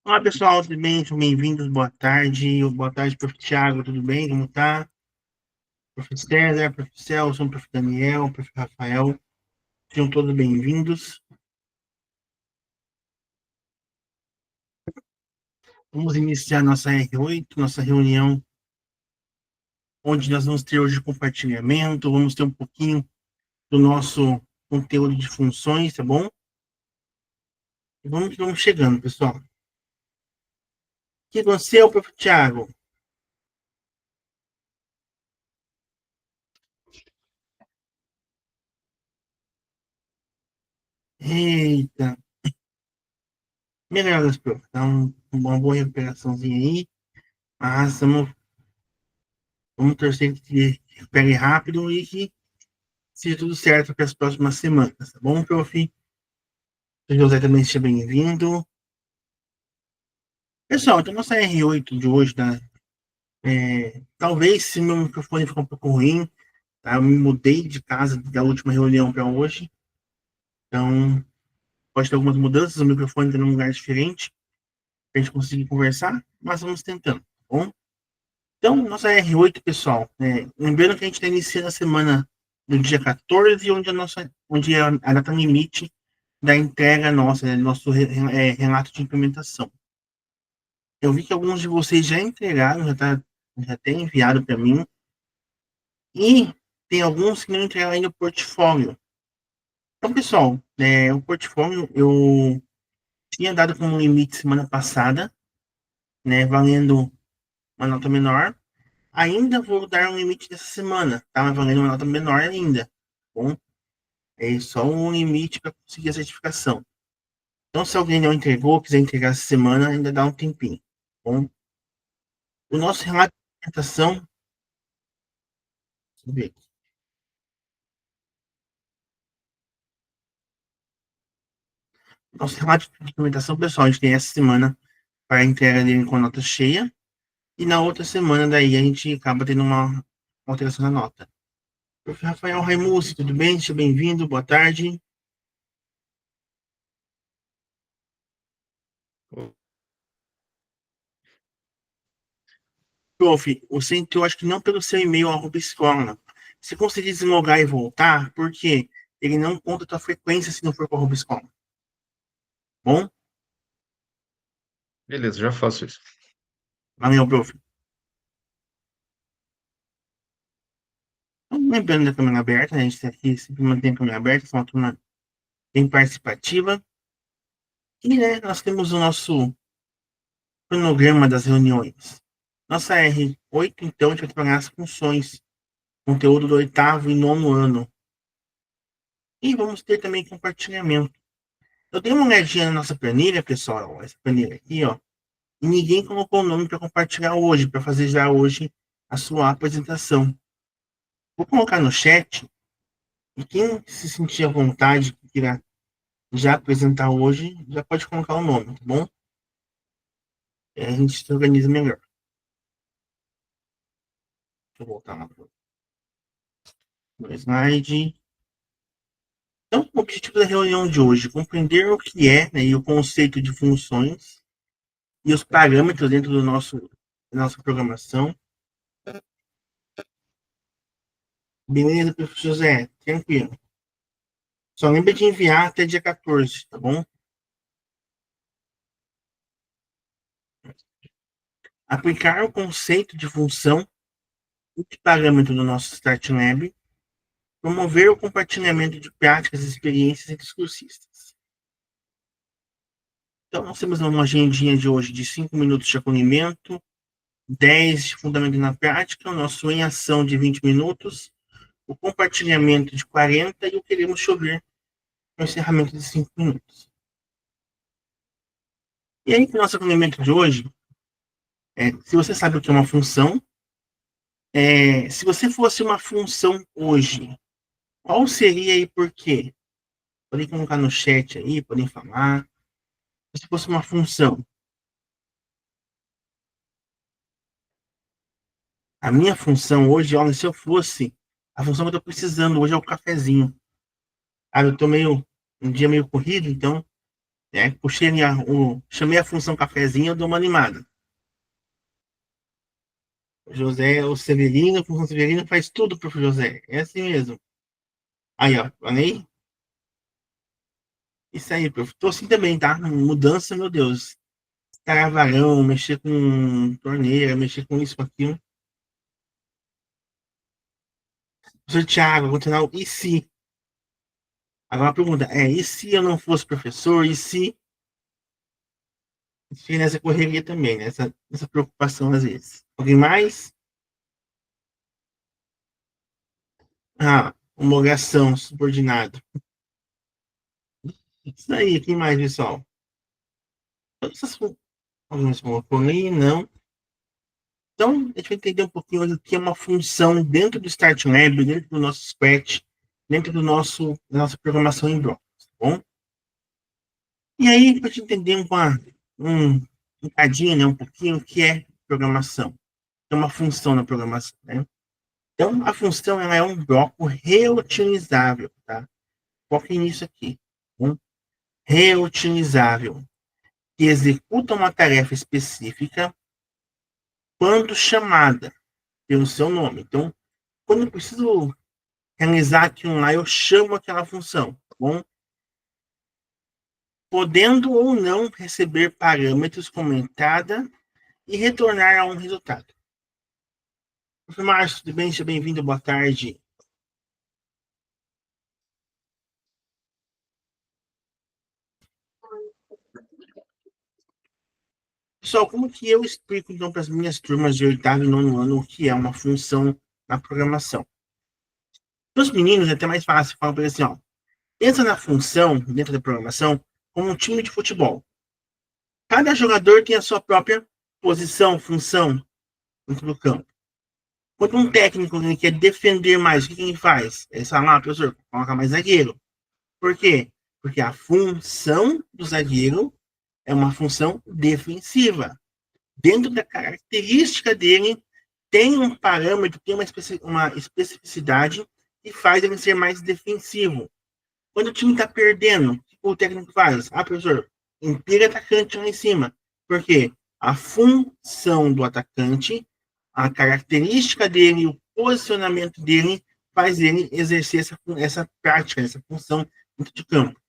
Olá, pessoal, tudo bem? Sejam bem-vindos, boa tarde, prof. Thiago, tudo bem? Como tá? Prof. César, prof. Celso, prof. Daniel, prof. Rafael, sejam todos bem-vindos. Vamos iniciar nossa R8, nossa reunião, onde nós vamos ter hoje compartilhamento, vamos ter um pouquinho do nosso conteúdo de funções, tá bom? E vamos chegando, pessoal. O que aconteceu, prof. Thiago? Eita, melhoras, prof. Tá uma boa recuperaçãozinha aí, mas vamos torcer que recupere rápido e que seja tudo certo para as próximas semanas, tá bom, prof? O José também seja bem-vindo. Pessoal, então nossa R8 de hoje, tá? Talvez se meu microfone ficou um pouco ruim, tá? Eu me mudei de casa da última reunião para hoje, então pode ter algumas mudanças, o microfone está num lugar diferente, para a gente conseguir conversar, mas vamos tentando, tá bom? Então, nossa R8, pessoal, lembrando que a gente está iniciando a semana no dia 14, onde é a data limite da entrega nossa, né, nosso relato de implementação. Eu vi que alguns de vocês já entregaram, já tem enviado para mim, e tem alguns que não entregaram ainda o portfólio. Então, pessoal, o portfólio eu tinha dado como limite semana passada, né, valendo uma nota menor. Ainda vou dar um limite dessa semana, tá? Mas valendo uma nota menor ainda, tá bom? É só um limite para conseguir a certificação. Então, se alguém não entregou, quiser entregar essa semana, ainda dá um tempinho, tá bom? O nosso relato de implementação, deixa eu ver aqui. Nosso relato de implementação, pessoal, a gente tem essa semana para a entrega dele com a nota cheia, e na outra semana, daí, a gente acaba tendo uma alteração na nota. Prof. Rafael Raimucci, tudo bem? Seja bem-vindo, boa tarde. Prof, você entrou, acho que não pelo seu e-mail, @escola. Se conseguir deslogar e voltar, por quê? Ele não conta a tua frequência se não for com a escola. Bom? Beleza, já faço isso. Valeu, prof. Então, lembrando da câmera aberta, né? A gente aqui sempre mantém a câmera aberta, é uma turma bem participativa. E, né, nós temos o nosso cronograma das reuniões. Nossa R8, então, a gente vai trabalhar as funções, conteúdo do oitavo e nono ano. E vamos ter também compartilhamento. Eu dei uma olhadinha na nossa planilha, pessoal, essa planilha aqui, ó, e ninguém colocou o nome para compartilhar hoje, para fazer já hoje a sua apresentação. Vou colocar no chat, e quem se sentir à vontade, que queira já apresentar hoje, já pode colocar o nome, tá bom? A gente se organiza melhor. Deixa eu voltar lá no slide. Então, o objetivo da reunião de hoje, compreender o que é, né, e o conceito de funções e os parâmetros dentro da nossa programação. Beleza, professor José? Tranquilo. Só lembra de enviar até dia 14, tá bom? Aplicar o conceito de função e de parâmetro do nosso Start Lab. Promover o compartilhamento de práticas e experiências entre os cursistas. Então, nós temos uma agendinha de hoje de 5 minutos de acolhimento, 10 de fundamento na prática, o nosso em ação de 20 minutos, o compartilhamento de 40 e o queremos chover no encerramento de 5 minutos. E aí, o nosso acolhimento de hoje, se você sabe o que é uma função, se você fosse uma função hoje, qual seria e por quê? Podem colocar no chat aí, podem falar. Se fosse uma função, a minha função hoje, olha, se eu fosse, a função que eu tô precisando hoje é o cafezinho. Ah, eu tô um dia meio corrido, então né? Puxei chamei a função cafezinho, eu dou uma animada. José, o Severino, a função Severino faz tudo pro José. É assim mesmo. Aí, ó, olha aí. Isso aí, prof. Tô assim também, tá? Mudança, meu Deus. Caravarão, mexer com torneira, mexer com isso, com aquilo. Professor Thiago, continuar, e se? Agora a pergunta é, e se eu não fosse professor? E se? Fiquei nessa correria também, nessa preocupação às vezes. Alguém mais? Ah, homologação, subordinado. Isso aí, quem mais, pessoal? Todas essas algumas colocou aí, não. Então, a gente vai entender um pouquinho hoje o que é uma função dentro do Start Lab, dentro do nosso Scratch, dentro da nossa programação em blocos, tá bom? E aí, para te entender um cadinho, né, um pouquinho, o que é programação. É uma função na programação, né? Então, a função ela é um bloco reutilizável, tá? Foquem nisso aqui. Um reutilizável, que executa uma tarefa específica quando chamada pelo seu nome. Então, quando eu preciso realizar aquilo lá, eu chamo aquela função, tá bom? Podendo ou não receber parâmetros como entrada e retornar a um resultado. Professor Márcio, tudo bem? Seja bem-vindo, boa tarde. Pessoal, como que eu explico então para as minhas turmas de oitavo e nono ano o que é uma função na programação? Para os meninos é até mais fácil, falar para eles assim, ó, pensa na função dentro da programação como um time de futebol. Cada jogador tem a sua própria posição, função dentro do campo. Quando um técnico quer defender mais, o que ele faz? Ele fala, professor, coloca mais zagueiro. Por quê? Porque a função do zagueiro é uma função defensiva. Dentro da característica dele, tem um parâmetro, tem uma especificidade que faz ele ser mais defensivo. Quando o time está perdendo, o técnico faz? Professor, impira atacante lá em cima. Por quê? A função do atacante, a característica dele, o posicionamento dele, faz ele exercer essa prática, essa função dentro de campo.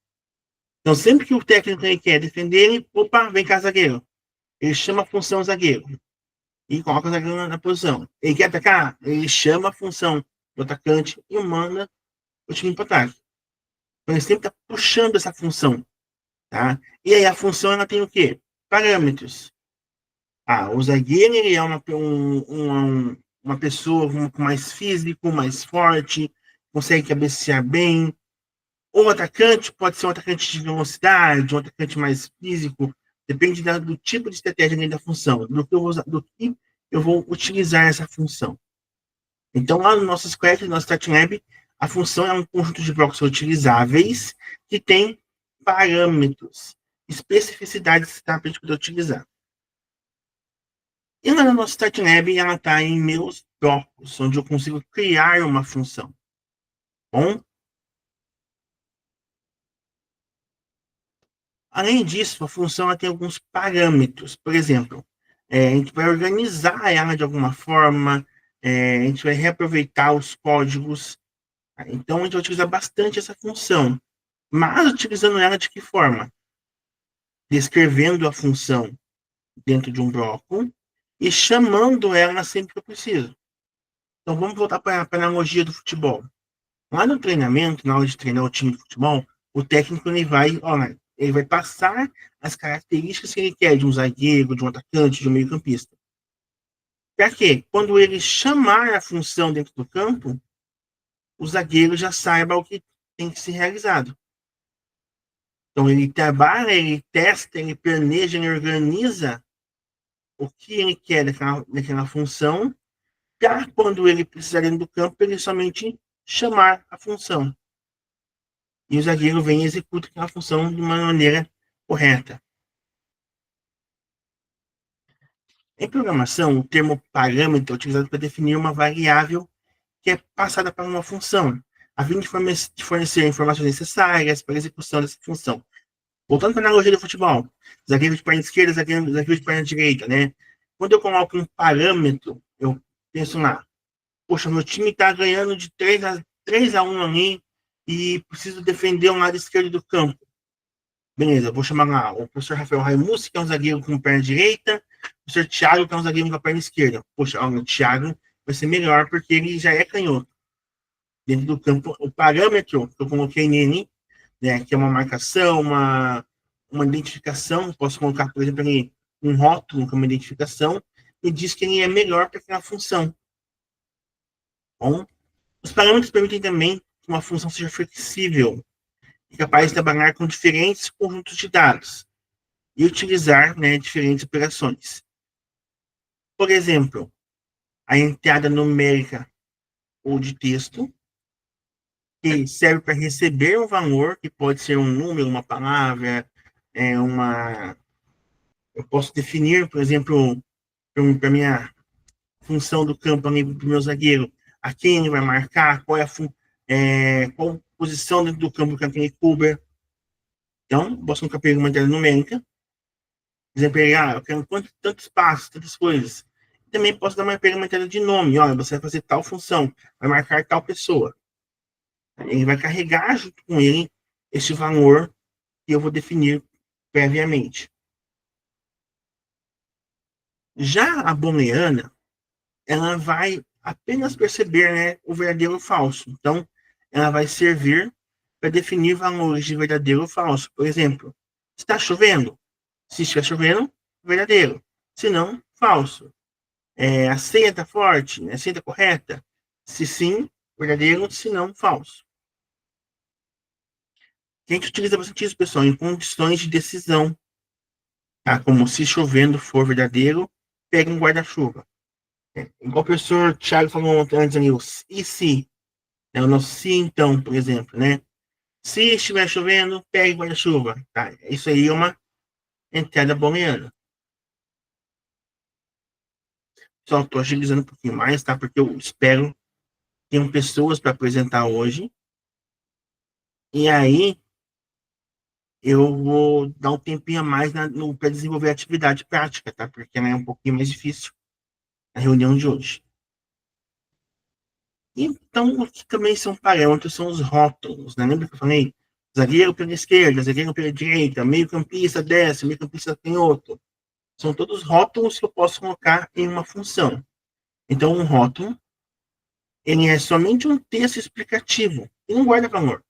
Então, sempre que o técnico quer defender ele, opa, vem cá, zagueiro. Ele chama a função zagueiro e coloca o zagueiro na posição. Ele quer atacar, ele chama a função do atacante e manda o time para ataque. Então, ele sempre está puxando essa função. Tá? E aí a função ela tem o quê? Parâmetros. O zagueiro ele é uma pessoa com mais físico, mais forte, consegue cabecear bem. O atacante pode ser um atacante de velocidade, um atacante mais físico, depende do tipo de estratégia dentro da função, do que eu vou utilizar essa função. Então, lá no nosso Scratch, no nosso StartLab, a função é um conjunto de blocos utilizáveis que tem parâmetros, especificidades para a gente poder utilizar. E lá no nosso StartLab, ela está em meus blocos, onde eu consigo criar uma função. Bom, além disso, a função ela tem alguns parâmetros. Por exemplo, a gente vai organizar ela de alguma forma, a gente vai reaproveitar os códigos. Então, a gente vai utilizar bastante essa função. Mas utilizando ela de que forma? Descrevendo a função dentro de um bloco e chamando ela sempre que eu preciso. Então, vamos voltar para a analogia do futebol. Lá no treinamento, na hora de treinar o time de futebol, o técnico ele vai passar as características que ele quer de um zagueiro, de um atacante, de um meio-campista. Para quê? Quando ele chamar a função dentro do campo, o zagueiro já saiba o que tem que ser realizado. Então, ele trabalha, ele testa, ele planeja, ele organiza o que ele quer daquela função, para quando ele precisar dentro do campo, ele somente chamar a função. E o zagueiro vem e executa aquela função de uma maneira correta. Em programação, o termo parâmetro é utilizado para definir uma variável que é passada para uma função, a fim de fornecer informações necessárias para a execução dessa função. Voltando para a analogia do futebol, zagueiro de perna esquerda, zagueiro de perna direita, né? Quando eu coloco um parâmetro, eu penso lá, poxa, meu time está ganhando de 3-1 ali e preciso defender um lado esquerdo do campo. Beleza, eu vou chamar lá o professor Rafael Raimucci, que é um zagueiro com perna direita, o professor Thiago, que é um zagueiro com a perna esquerda. Poxa, ó, o Thiago vai ser melhor porque ele já é canhoto. Dentro do campo, o parâmetro que eu coloquei nele, né, que é uma marcação, uma identificação, posso colocar, por exemplo, ali, um rótulo, que é uma identificação, e diz que ele é melhor para aquela função. Bom, os parâmetros permitem também que uma função seja flexível e capaz de trabalhar com diferentes conjuntos de dados e utilizar, né, diferentes operações. Por exemplo, a entrada numérica ou de texto, que serve para receber um valor, que pode ser um número, uma palavra, uma. Eu posso definir, por exemplo, para a minha função do campo, para o meu zagueiro, a quem ele vai marcar, qual posição dentro do campo que ele cubra. Então, posso colocar uma entrada numérica, exemplo, eu quero tantos passos, tantas coisas. Também posso dar uma pergunta de nome. Olha, você vai fazer tal função, vai marcar tal pessoa. Ele vai carregar junto com ele esse valor que eu vou definir previamente. Já a booleana, ela vai apenas perceber, né, o verdadeiro ou falso. Então, ela vai servir para definir valores de verdadeiro ou falso. Por exemplo, está chovendo? Se estiver chovendo, verdadeiro. Se não, falso. A senha está forte? A senha está correta? Se sim, verdadeiro. Se não, falso. A gente utiliza bastante isso, pessoal, em condições de decisão. Tá? Como se chovendo for verdadeiro, pega um guarda-chuva. Igual o professor Thiago falou antes ali, e se? O nosso se então, por exemplo, né? Se estiver chovendo, pegue guarda-chuva. Tá? Isso aí é uma entrada booleana. Só estou agilizando um pouquinho mais, tá? Porque eu espero que tenham pessoas para apresentar hoje. E aí, eu vou dar um tempinho a mais para desenvolver a atividade prática, tá? Porque ela é um pouquinho mais difícil a reunião de hoje. Então, o que também são parâmetros são os rótulos, né? Lembra que eu falei? Zagueiro pela esquerda, zagueiro pela direita, meio-campista desce, meio-campista canhoto. São todos rótulos que eu posso colocar em uma função. Então, um rótulo, ele é somente um texto explicativo, e não guarda valor.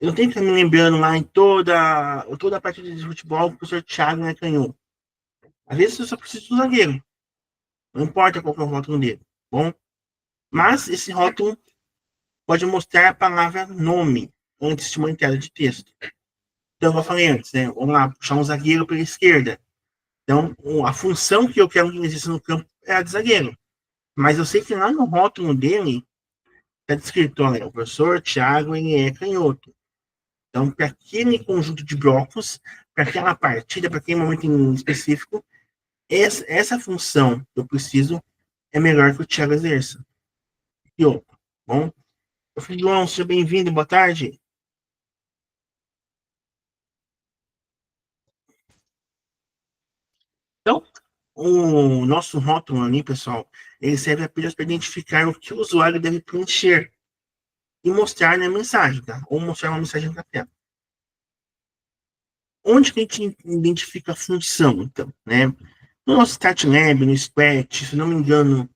Eu não tenho que ficar me lembrando lá em toda a partida de futebol que o professor Thiago não é canhoto. Às vezes eu só preciso do zagueiro. Não importa qual é o rótulo dele. Bom, mas esse rótulo pode mostrar a palavra nome antes de uma entrada de texto. Então, eu falei antes, né? Vamos lá, puxar um zagueiro pela esquerda. Então, a função que eu quero que exista no campo é a de zagueiro. Mas eu sei que lá no rótulo dele está descrito, olha, o professor Thiago, ele é canhoto. Então, para aquele conjunto de blocos, para aquela partida, para aquele momento em específico, essa função que eu preciso é melhor que o Thiago exerça. E outro, bom? João, seja bem-vindo, boa tarde. Então, o nosso rótulo ali, pessoal, ele serve apenas para identificar o que o usuário deve preencher e mostrar na mensagem, tá? Ou mostrar uma mensagem na tela. Onde que a gente identifica a função, então, né? No nosso StatLab, no Squat, se não me engano,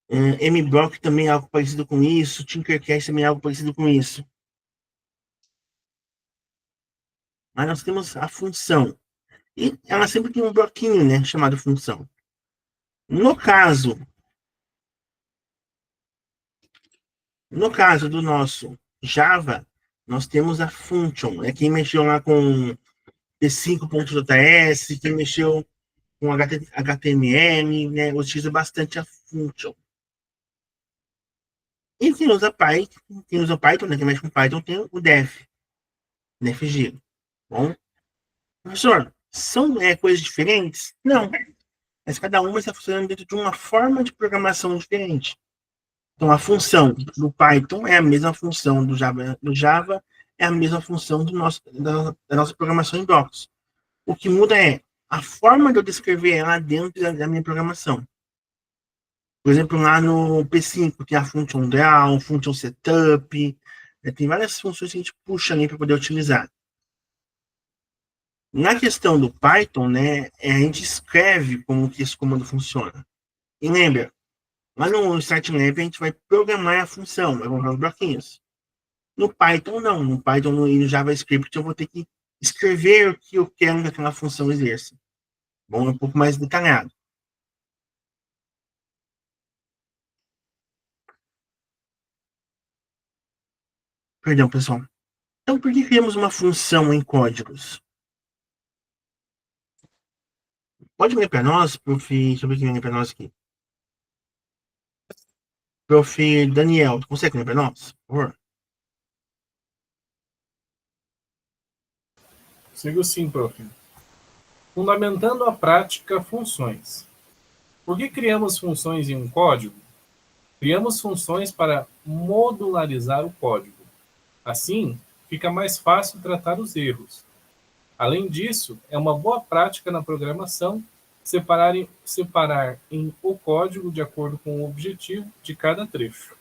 MBlock também é algo parecido com isso, Tinkercast também é algo parecido com isso. Mas nós temos a função. E ela sempre tem um bloquinho, né, chamado função. No caso, no caso do nosso Java, nós temos a function, né? Quem mexeu lá com T5.js, quem mexeu com HTML, né, utiliza bastante a function. E quem usa Python, né, quem mexe com Python, tem o defg. Bom, professor, são coisas diferentes? Não, mas cada uma está funcionando dentro de uma forma de programação diferente. Então, a função do Python é a mesma função do Java é a mesma função da nossa programação em blocos. O que muda é a forma de eu descrever ela dentro da minha programação. Por exemplo, lá no P5 tem a function draw, function setup, tem várias funções que a gente puxa ali para poder utilizar. Na questão do Python, né, a gente escreve como que esse comando funciona. E lembra, lá no StartLab a gente vai programar a função, vai colocar os bloquinhos. No Python, não. No Python e no JavaScript eu vou ter que escrever o que eu quero que aquela função exerça. Bom, é um pouco mais detalhado. Perdão, pessoal. Então, por que criamos uma função em códigos? Pode ler para nós, prof. Deixa eu ver quem ler para nós aqui. Prof. Daniel, consegue ler para nós, por favor? Sigo sim, prof. Fundamentando a prática funções. Por que criamos funções em um código? Criamos funções para modularizar o código. Assim, fica mais fácil tratar os erros. Além disso, é uma boa prática na programação separar em o código de acordo com o objetivo de cada trecho.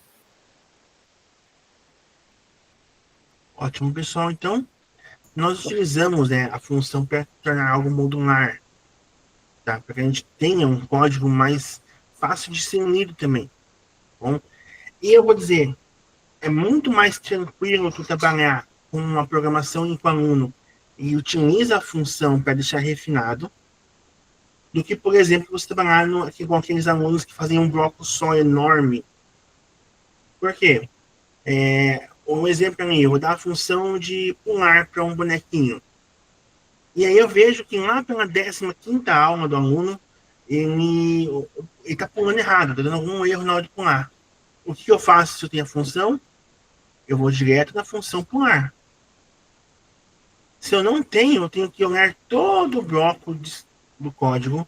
Ótimo, pessoal. Então, nós utilizamos, né, a função para tornar algo modular, tá? Para que a gente tenha um código mais fácil de ser lido também. Bom, e eu vou dizer, é muito mais tranquilo tu trabalhar com uma programação em que o aluno e utiliza a função para deixar refinado, do que, por exemplo, você trabalhar aqui com aqueles alunos que fazem um bloco só enorme. Por quê? Um exemplo ali, eu vou dar a função de pular para um bonequinho. E aí eu vejo que lá pela 15ª aula do aluno, ele está pulando errado, está dando algum erro na hora de pular. O que eu faço se eu tenho a função? Eu vou direto na função pular. Se eu não tenho, eu tenho que olhar todo o bloco do código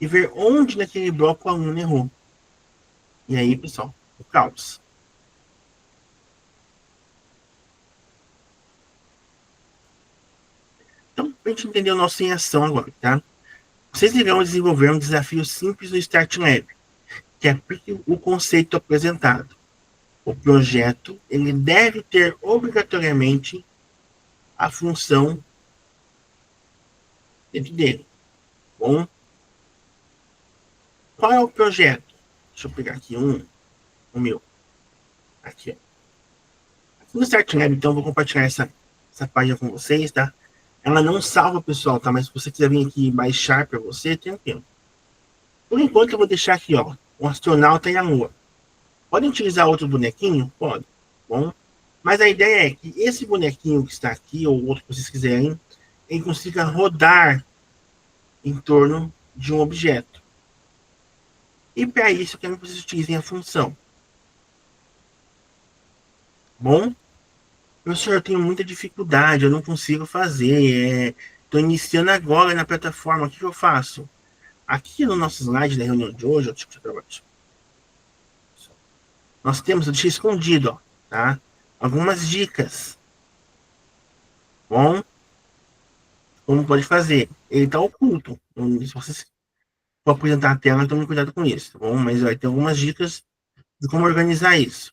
e ver onde naquele bloco o aluno errou. E aí, pessoal, o caos. Então, para a gente entender o nosso em ação agora, tá? Vocês irão desenvolver um desafio simples no StartLab, que aplique o conceito apresentado. O projeto ele deve ter obrigatoriamente a função dentro dele. Bom, qual é o projeto? Deixa eu pegar aqui o meu. Aqui, ó. Aqui no StartLab, então, eu vou compartilhar essa página com vocês, tá? Ela não salva, pessoal, tá? Mas se você quiser vir aqui baixar para você, tem tempo. Por enquanto, eu vou deixar aqui, ó. O astronauta e a lua. Podem utilizar outro bonequinho? Pode. Bom, mas a ideia é que esse bonequinho que está aqui, ou outro que vocês quiserem, ele consiga rodar em torno de um objeto. E para isso, eu quero que vocês utilizem a função. Bom, professor, eu tenho muita dificuldade, eu não consigo fazer. Estou iniciando agora na plataforma, o que eu faço? Aqui no nosso slide da reunião de hoje, nós temos, eu deixei escondido, ó, tá? Algumas dicas. Bom, como pode fazer? Ele está oculto. Então, se vocês for apresentar a tela, tome cuidado com isso, tá bom? Mas vai ter algumas dicas de como organizar isso.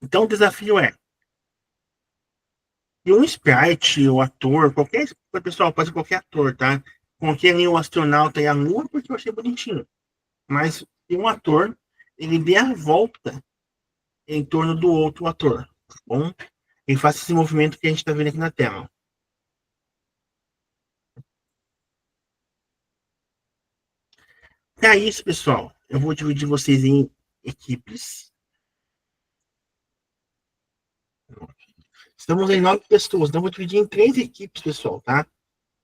Então, o desafio é e um sprite, o ator, qualquer. Pessoal, pode ser qualquer ator, tá? Coloquei ali o astronauta e a lua porque eu achei bonitinho. Mas se um ator, ele dê a volta em torno do outro ator, tá bom? E faça esse movimento que a gente está vendo aqui na tela. Para isso, pessoal, eu vou dividir vocês em equipes. Estamos em 9 pessoas, então eu vou dividir em 3 equipes, pessoal, tá?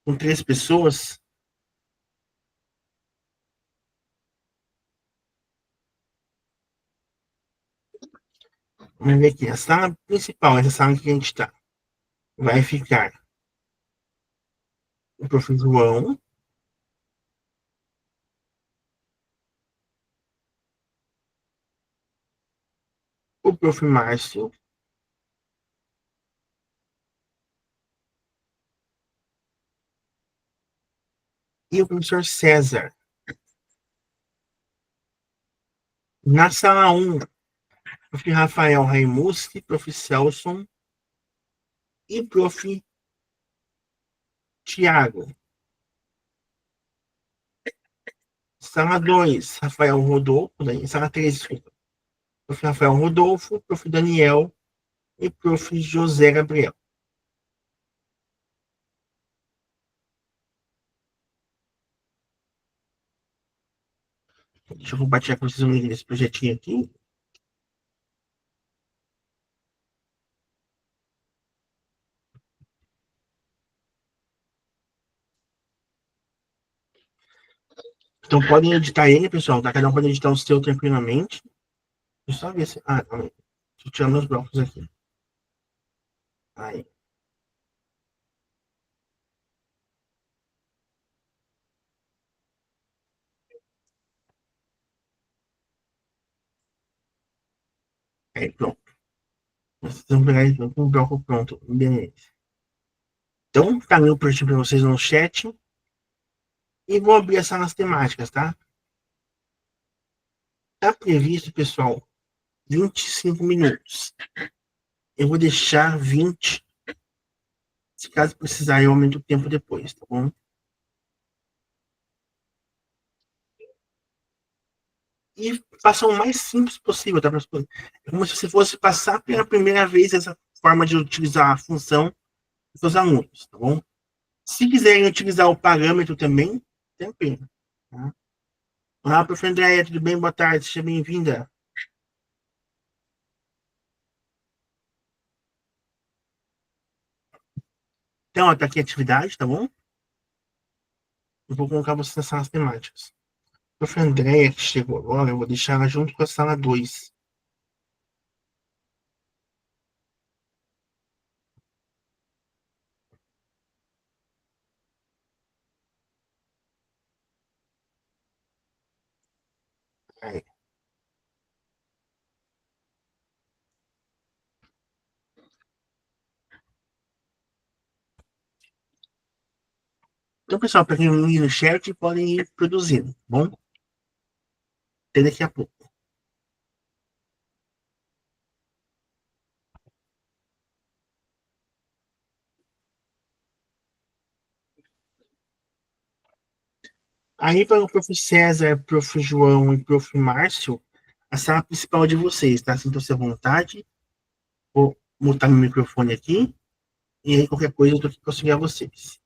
Com 3 pessoas. Vamos ver aqui, a sala principal, essa sala que a gente está, vai ficar o professor João, o prof. Márcio e o professor César. Na sala 1, prof. Rafael Raimuski, prof. Celson e prof. Tiago. Sala 2, Rafael Rodolfo. Sala 3, desculpa. Prof. Rafael Rodolfo, prof. Daniel e prof. José Gabriel. Deixa eu compartilhar com vocês o link desse projetinho aqui. Então podem editar ele, pessoal, tá? Cada um pode editar o seu tranquilamente. Deixa eu só ver se. Ah, calma aí. Deixa eu tirar meus blocos aqui. Aí. Aí, pronto. Vocês vão pegar ele com o bloco pronto. Beleza. Então, tá meu projetinho para vocês no chat. E vou abrir as salas temáticas, tá? Tá previsto, pessoal, 25 minutos. Eu vou deixar 20. Se caso precisar, eu aumento o tempo depois, tá bom? E faça o mais simples possível, tá? É como se você fosse passar pela primeira vez essa forma de utilizar a função dos seus alunos, tá bom? Se quiserem utilizar o parâmetro também, tem pena. Tá? Olá, prof. Andréia, tudo bem? Boa tarde, seja bem-vinda. Então, ó, tá aqui a atividade, tá bom? Eu vou colocar vocês nas salas temáticas. Prof. Andréia, que chegou agora, eu vou deixar ela junto com a sala 2. Aí. Então, pessoal, para quem não ir no chat, podem ir produzindo, tá bom? Até daqui a pouco. Aí, para o prof. César, prof. João e prof. Márcio, a sala principal de vocês, tá? Sintam-se à vontade. Vou mutar meu microfone aqui. E aí, qualquer coisa, eu tô aqui para auxiliar vocês.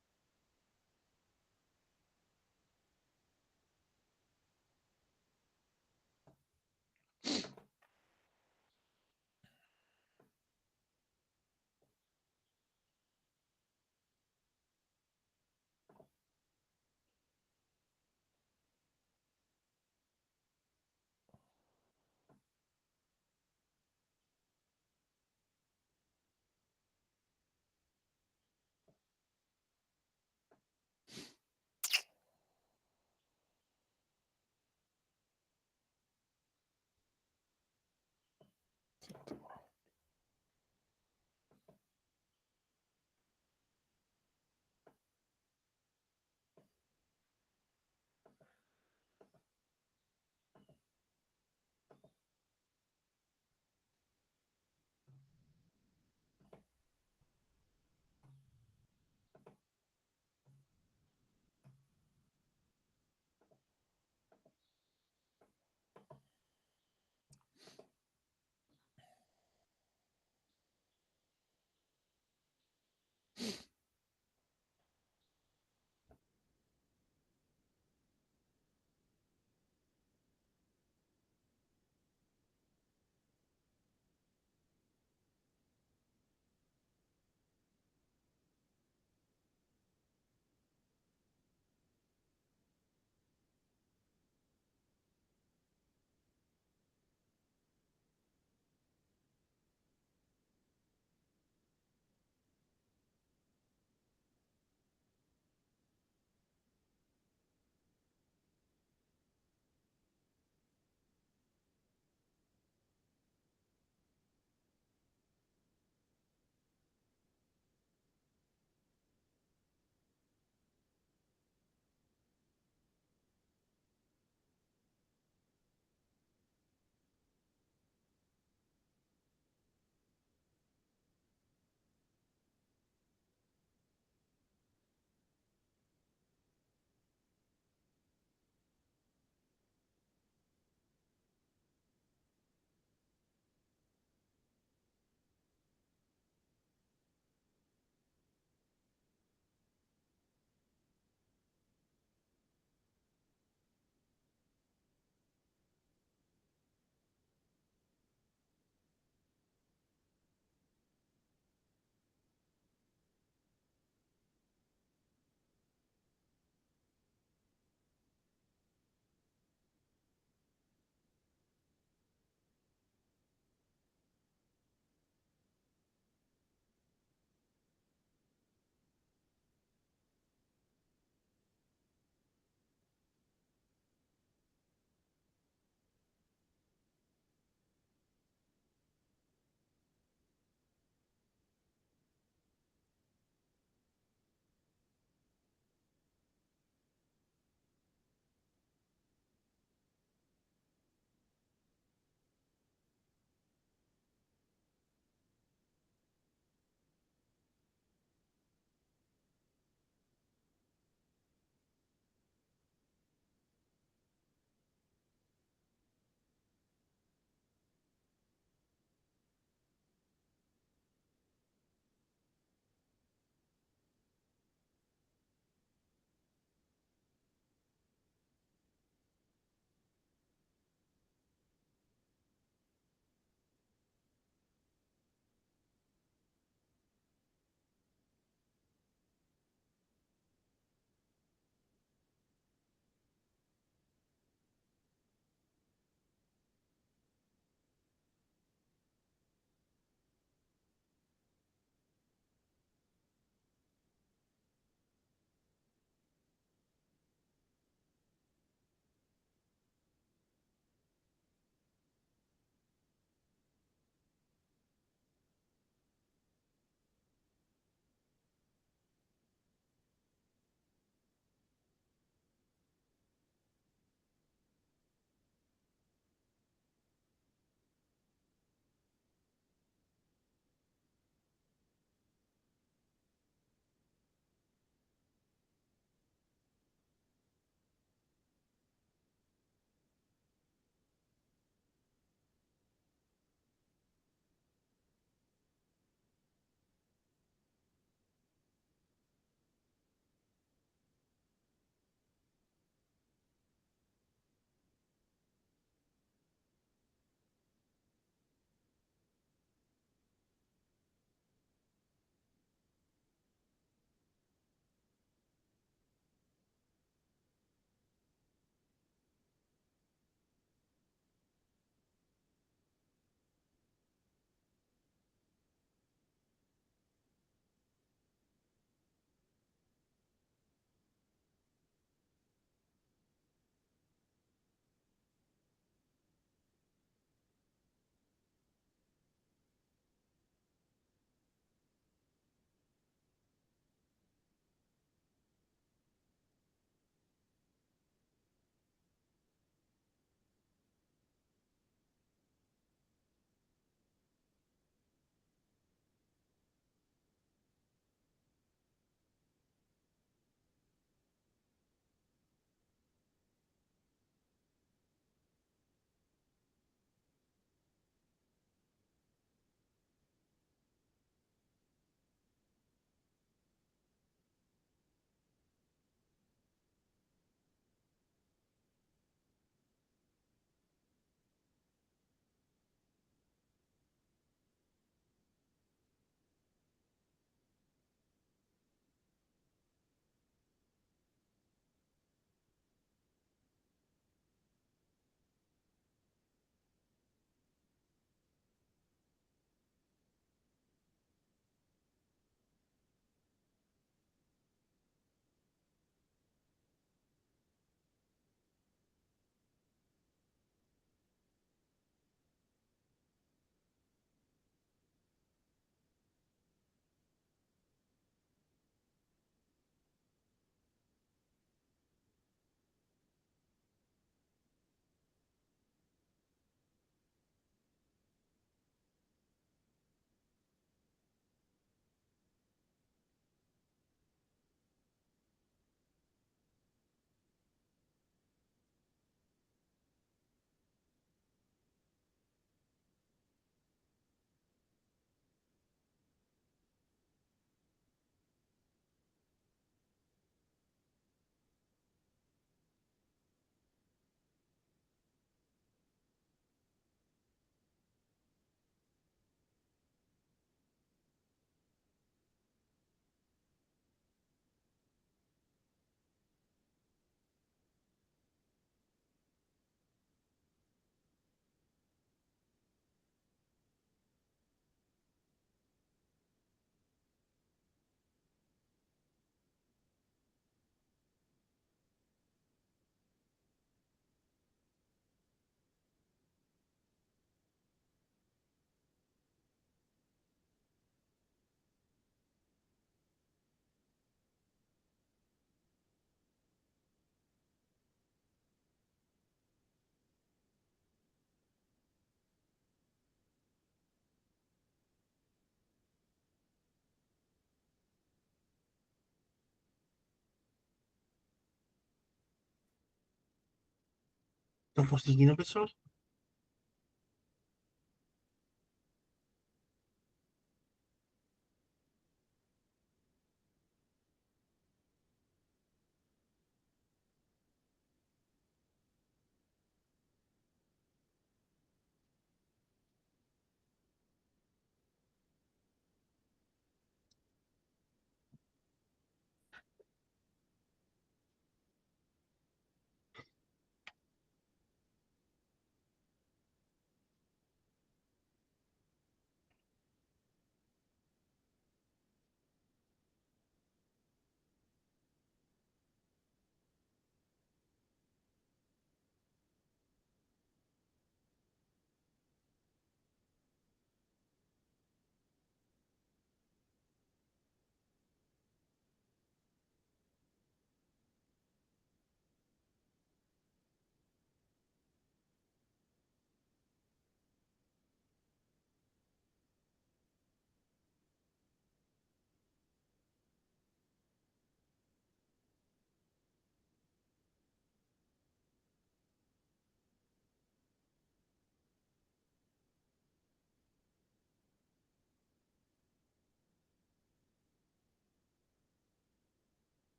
Estão conseguindo, pessoal?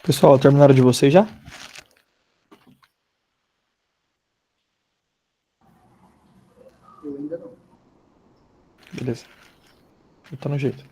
Pessoal, terminaram de vocês já? Eu ainda não. Beleza. Tá no jeito.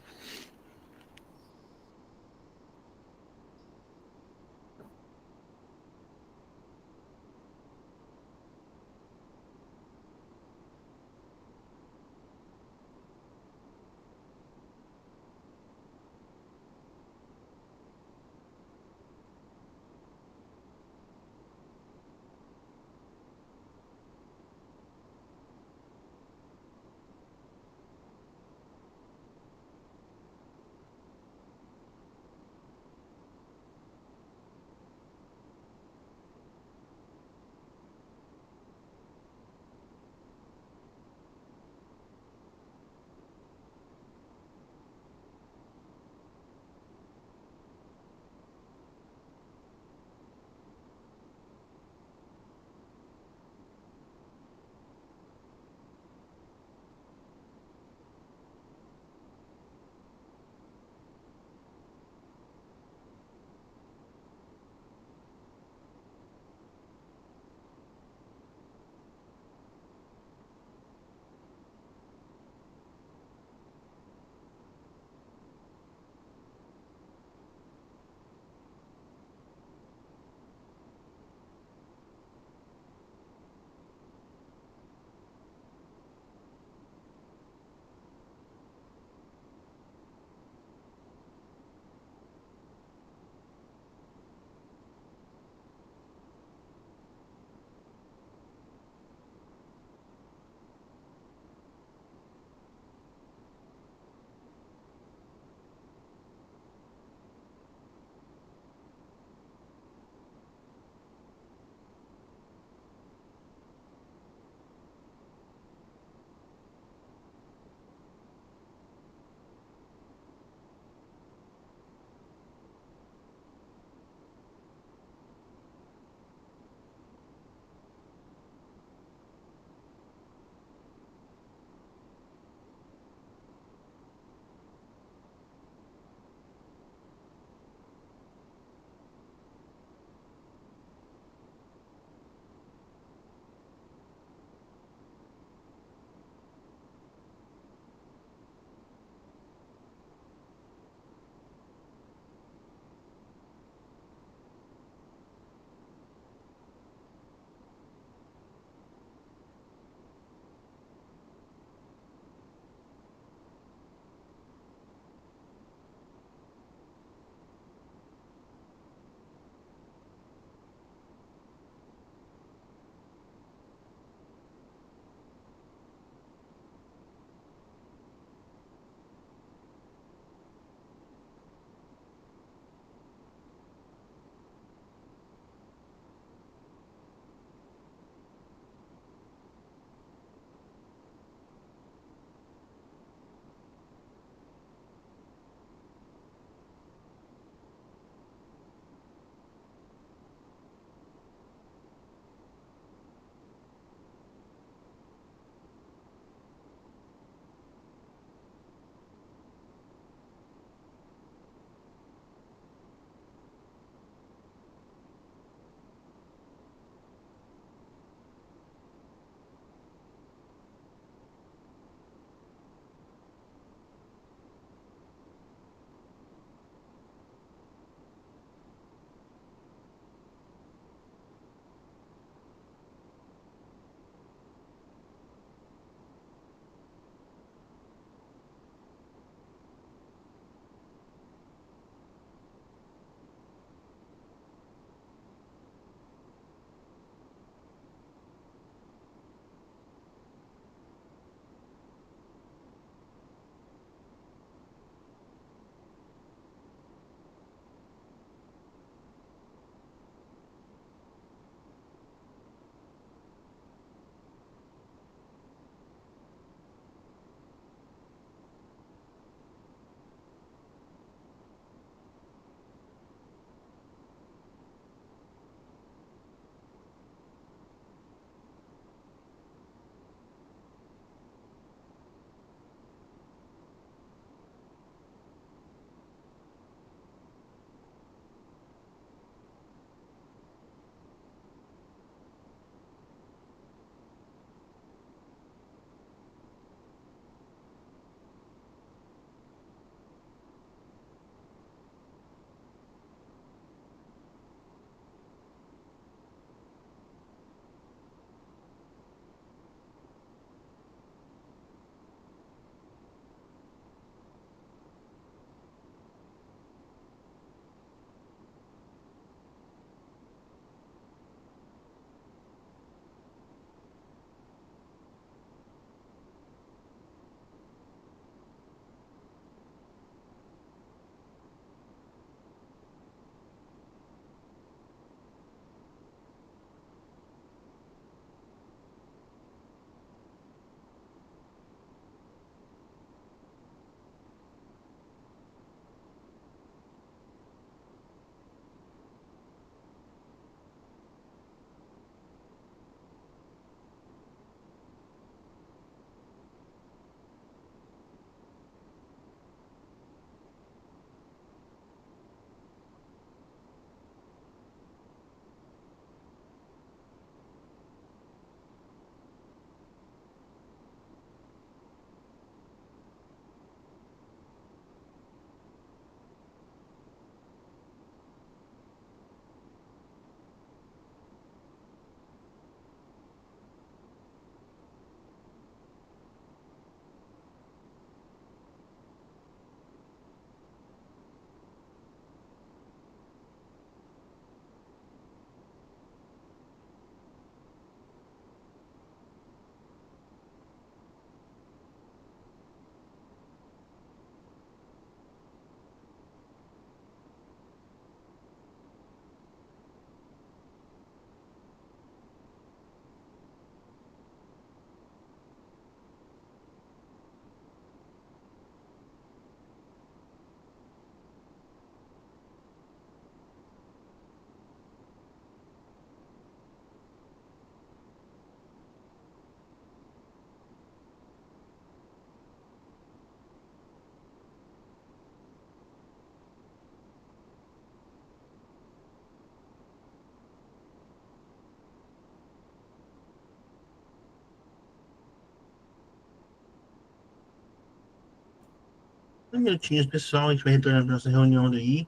Um minutinho, pessoal, a gente vai retornar para nossa reunião daí.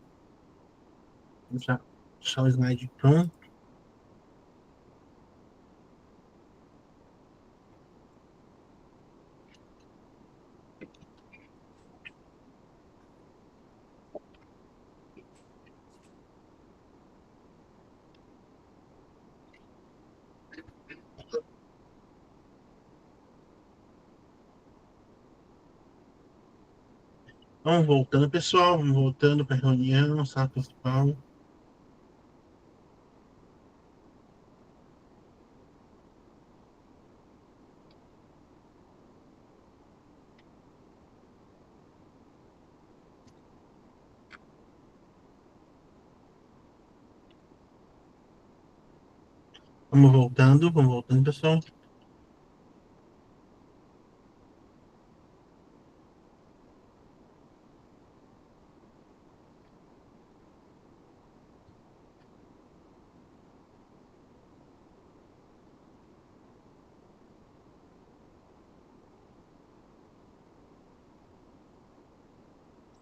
Vou deixar o slide pronto. Vamos voltando, pessoal. Vamos voltando para a reunião, sala principal. Vamos voltando, pessoal.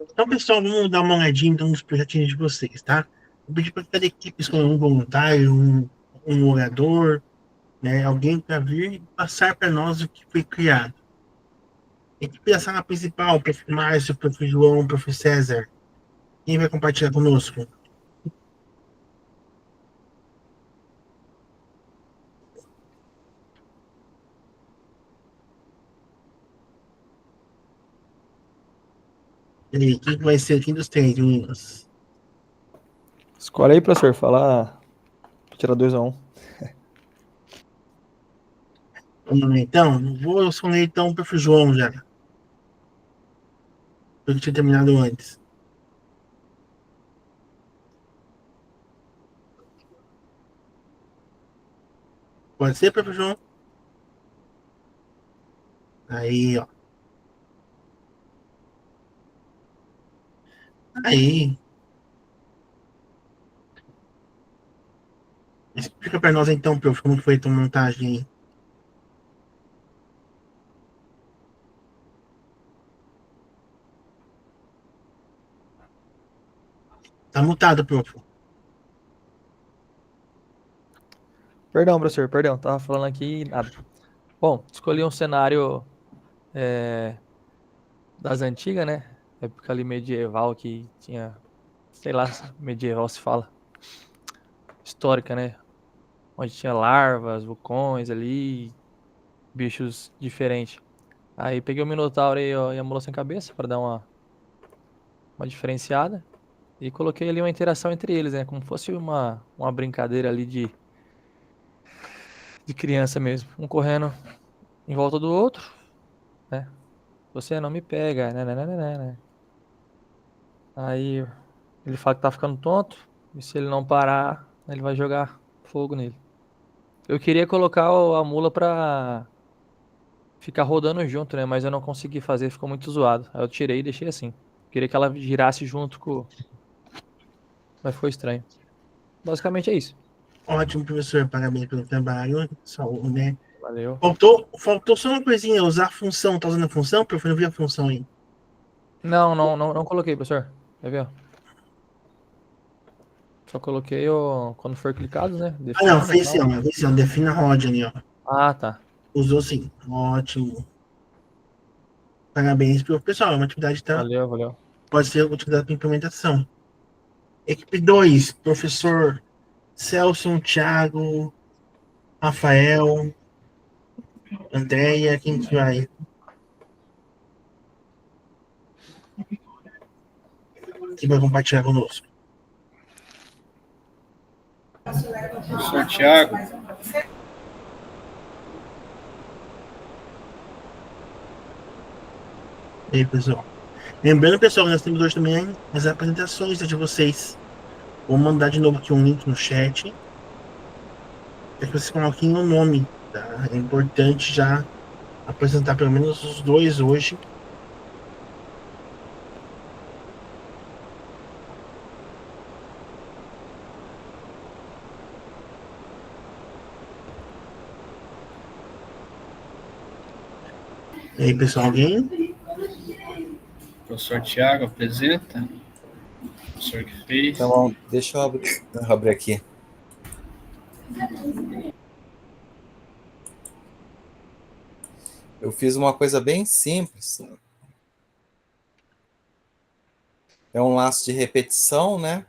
Então, pessoal, vamos dar uma olhadinha então, nos projetinhos de vocês, tá? Vou pedir para cada equipe escolher um voluntário, um orador, né? Alguém para vir e passar para nós o que foi criado. Equipe da sala principal, prof. Márcio, prof. João, prof. César. Quem vai compartilhar conosco? E aí, quem vai ser aqui dos três, meninos? Escolhe aí, professor. Fala. Tira 2-1. Vamos lá, então. Vou escolher então o prof. João já. Eu tinha terminado antes. Pode ser, prof. João? Aí, ó. Aí. Explica para nós então, prof, como foi a tua montagem aí. Tá mutado, prof. Perdão, professor. Perdão. Tava falando aqui nada. Bom, escolhi um cenário das antigas, né? Época ali medieval que tinha, sei lá, se medieval se fala, histórica, né? Onde tinha larvas, vulcões ali, bichos diferentes. Aí peguei o Minotauro e a Mula Sem Cabeça para dar uma diferenciada e coloquei ali uma interação entre eles, né? Como fosse uma brincadeira ali de criança mesmo. Um correndo em volta do outro, né? Você não me pega, né? Aí ele fala que tá ficando tonto, e se ele não parar, ele vai jogar fogo nele. Eu queria colocar a mula pra ficar rodando junto, né? Mas eu não consegui fazer, ficou muito zoado. Aí eu tirei e deixei assim. Queria que ela girasse junto com. Mas ficou estranho. Basicamente é isso. Ótimo, professor. Parabéns pelo trabalho. Só, né? Valeu. Faltou só uma coisinha, usar a função. Tá usando a função, prof? Eu não vi a função aí. Não coloquei, professor. Quer ver? Ó? Só coloquei quando for clicado, né? Ah, não, Defina e fez sim, tal. ó. Fez sim, ó. Defina a rod ali, ó. Ah, tá. Usou sim. Ótimo. Parabéns, prof. Pessoal, é uma atividade, tá? Valeu. Pode ser utilizada para implementação. Equipe 2, professor Celso, Thiago, Rafael, Andréia, quem que vai? Quem vai compartilhar conosco? Professor Tiago. E aí, pessoal? Lembrando, pessoal, que nós temos hoje também as apresentações de vocês. Vou mandar de novo aqui um link no chat. Para que vocês coloquem o nome, tá? É importante já apresentar pelo menos os dois hoje. E aí, pessoal, alguém? Professor Tiago, apresenta. Professor que fez. Então, deixa eu abrir aqui. Eu fiz uma coisa bem simples. É um laço de repetição, né?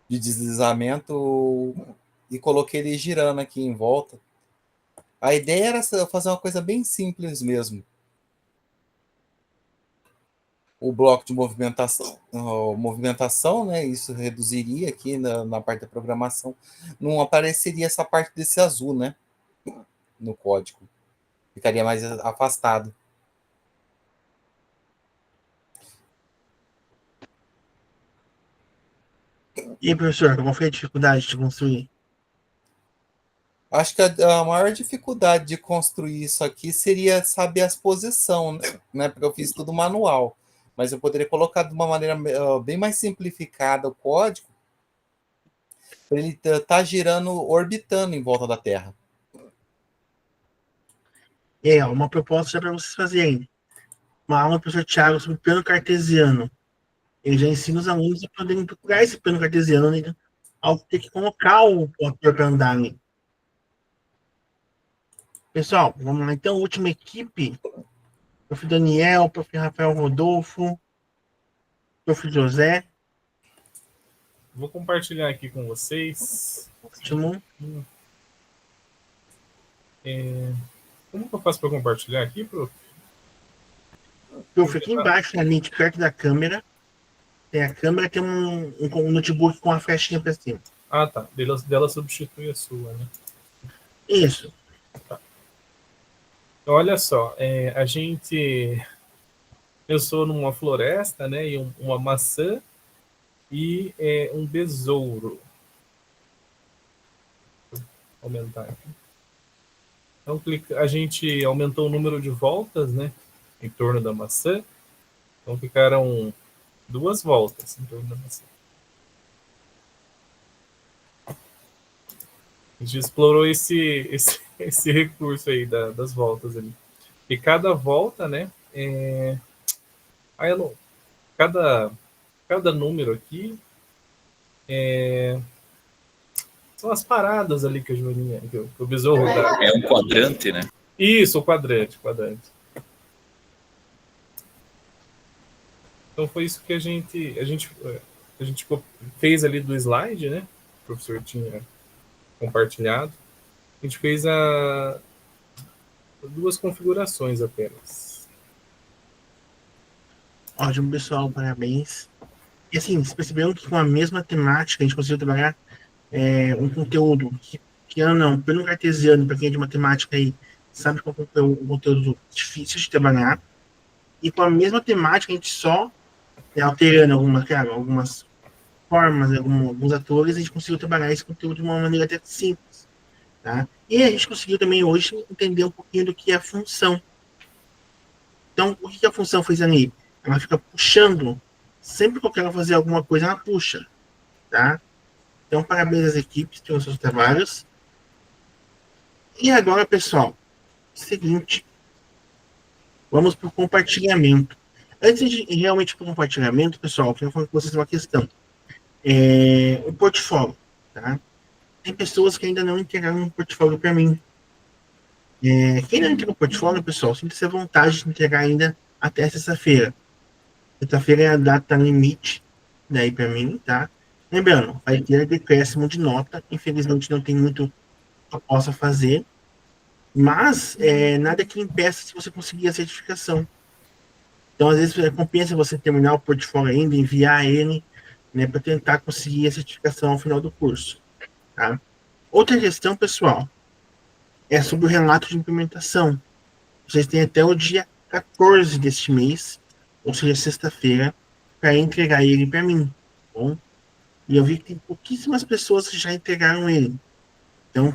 De deslizamento, e coloquei ele girando aqui em volta. A ideia era fazer uma coisa bem simples mesmo. O bloco de movimentação, né? Isso reduziria aqui na parte da programação. Não apareceria essa parte desse azul, né? No código. Ficaria mais afastado. E aí, professor, qual foi a dificuldade de construir? Acho que a maior dificuldade de construir isso aqui seria saber as posições, né? Porque eu fiz tudo manual. Mas eu poderia colocar de uma maneira bem mais simplificada o código para ele estar girando, orbitando em volta da Terra. Uma proposta para vocês fazerem. Uma aula do professor Tiago sobre plano cartesiano. Ele já ensina os alunos a poderem procurar esse plano cartesiano, né, ao ter que colocar o ator para andar ali. Pessoal, vamos lá. Então, última equipe. Prof. Daniel, Prof. Rafael Rodolfo, Prof. José. Vou compartilhar aqui com vocês. Ótimo. Como que eu faço para compartilhar aqui, prof? Prof, aqui embaixo, na lente, perto da câmera, tem a câmera, tem um notebook com a flechinha para cima. Ah, tá. Dela substitui a sua, né? Isso. Tá. Então, olha só, eu sou numa floresta, né? E uma maçã e um besouro. Vou aumentar aqui. Então, a gente aumentou o número de voltas, né? Em torno da maçã. Então, ficaram 2 voltas em torno da maçã. A gente explorou esse recurso aí das voltas ali. E cada volta, né? Cada número aqui são as paradas ali que a Joaninha, que o besouro dá. É um quadrante, né? Isso, o quadrante. Então foi isso que a gente fez ali do slide, né? O professor tinha compartilhado. A gente fez 2 configurações apenas. Ótimo, pessoal, parabéns. E assim, vocês perceberam que com a mesma temática a gente conseguiu trabalhar um conteúdo que não, pelo cartesiano, para quem é de matemática aí, sabe qual é um conteúdo difícil de trabalhar, e com a mesma temática a gente só alterando algumas formas, alguns atores, a gente conseguiu trabalhar esse conteúdo de uma maneira até simples, tá? E a gente conseguiu também hoje entender um pouquinho do que é a função. Então, o que a função faz ali? Ela fica puxando, sempre que eu quero fazer alguma coisa, ela puxa, tá? Então, parabéns às equipes pelos seus trabalhos. E agora, pessoal, seguinte, vamos para o compartilhamento. Antes de realmente para o compartilhamento, pessoal, eu quero falar com vocês uma questão. O portfólio, tá? Tem pessoas que ainda não integraram um portfólio para mim. Quem não integrou o portfólio, pessoal, sinta-se à vontade de integrar ainda até sexta-feira. Sexta-feira é a data limite daí para mim, tá? Lembrando, vai ter decréscimo de nota. Infelizmente não tem muito que eu possa fazer. Mas nada que impeça se você conseguir a certificação. Então, às vezes, compensa você terminar o portfólio ainda, enviar ele, né, para tentar conseguir a certificação ao final do curso. Tá? Outra questão, pessoal, é sobre o relato de implementação. Vocês têm até o dia 14 deste mês, ou seja, sexta-feira, para entregar ele para mim. Tá bom? E eu vi que tem pouquíssimas pessoas que já entregaram ele. Então,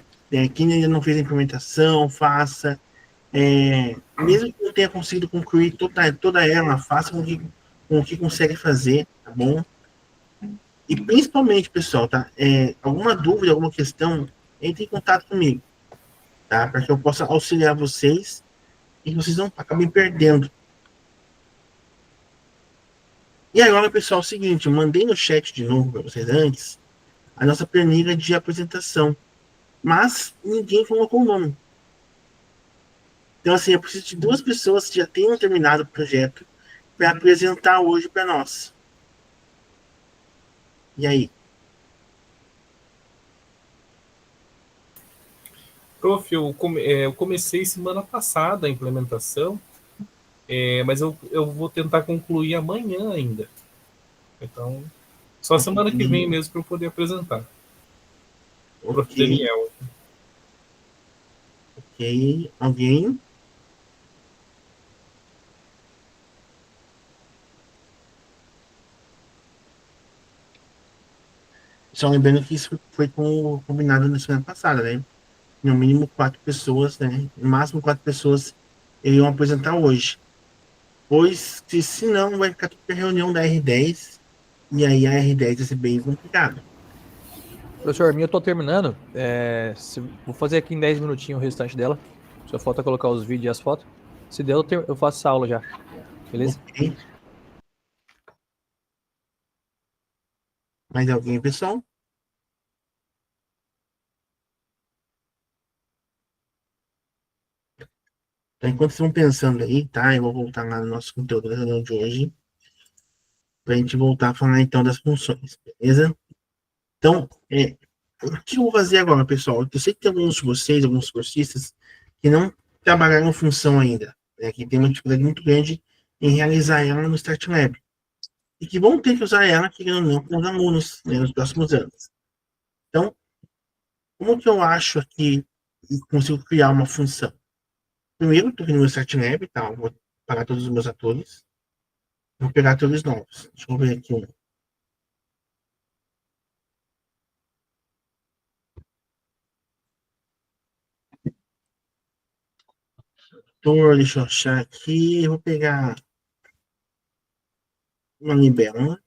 quem ainda não fez a implementação, faça. Mesmo que não tenha conseguido concluir toda ela, faça com o que consegue fazer, tá bom? E principalmente, pessoal, tá? Alguma dúvida, alguma questão, entre em contato comigo, tá? Para que eu possa auxiliar vocês e vocês não acabem perdendo. E agora, pessoal, é o seguinte, eu mandei no chat de novo para vocês antes a nossa planilha de apresentação, mas ninguém colocou o nome. Então, assim, eu preciso de 2 pessoas que já tenham terminado o projeto para apresentar hoje para nós. E aí? Prof, eu comecei semana passada a implementação, mas eu vou tentar concluir amanhã ainda. Então, só semana que vem mesmo para eu poder apresentar. Prof. Ok, Daniel. ok. Alguém? Só lembrando que isso foi combinado na semana passada, né? No mínimo 4 pessoas, né? No máximo 4 pessoas iriam apresentar hoje. Pois, se não, vai ficar tudo pra reunião da R10, e aí a R10 vai ser bem complicado. Professor, minha eu tô terminando. Vou fazer aqui em 10 minutinhos o restante dela. Só falta colocar os vídeos e as fotos. Se der, eu faço essa aula já. Beleza? Ok? Mais alguém, pessoal? Então, enquanto vocês vão pensando aí, tá? Eu vou voltar lá no nosso conteúdo da reunião de hoje, pra gente voltar a falar então das funções, beleza? Então, o que eu vou fazer agora, pessoal? Eu sei que tem alguns de vocês, alguns cursistas, que não trabalharam função ainda, né? Que tem uma dificuldade muito grande em realizar ela no Start Lab. E que vão ter que usar ela, querendo ou não, com os alunos, né, nos próximos anos. Então, como que eu acho aqui e consigo criar uma função? Primeiro, estou aqui no meu Start Lab, tá? Eu vou pagar todos os meus atores. Vou pegar atores novos. Deixa eu ver aqui um. Ator, deixa eu achar aqui. Eu vou pegar uma libélula.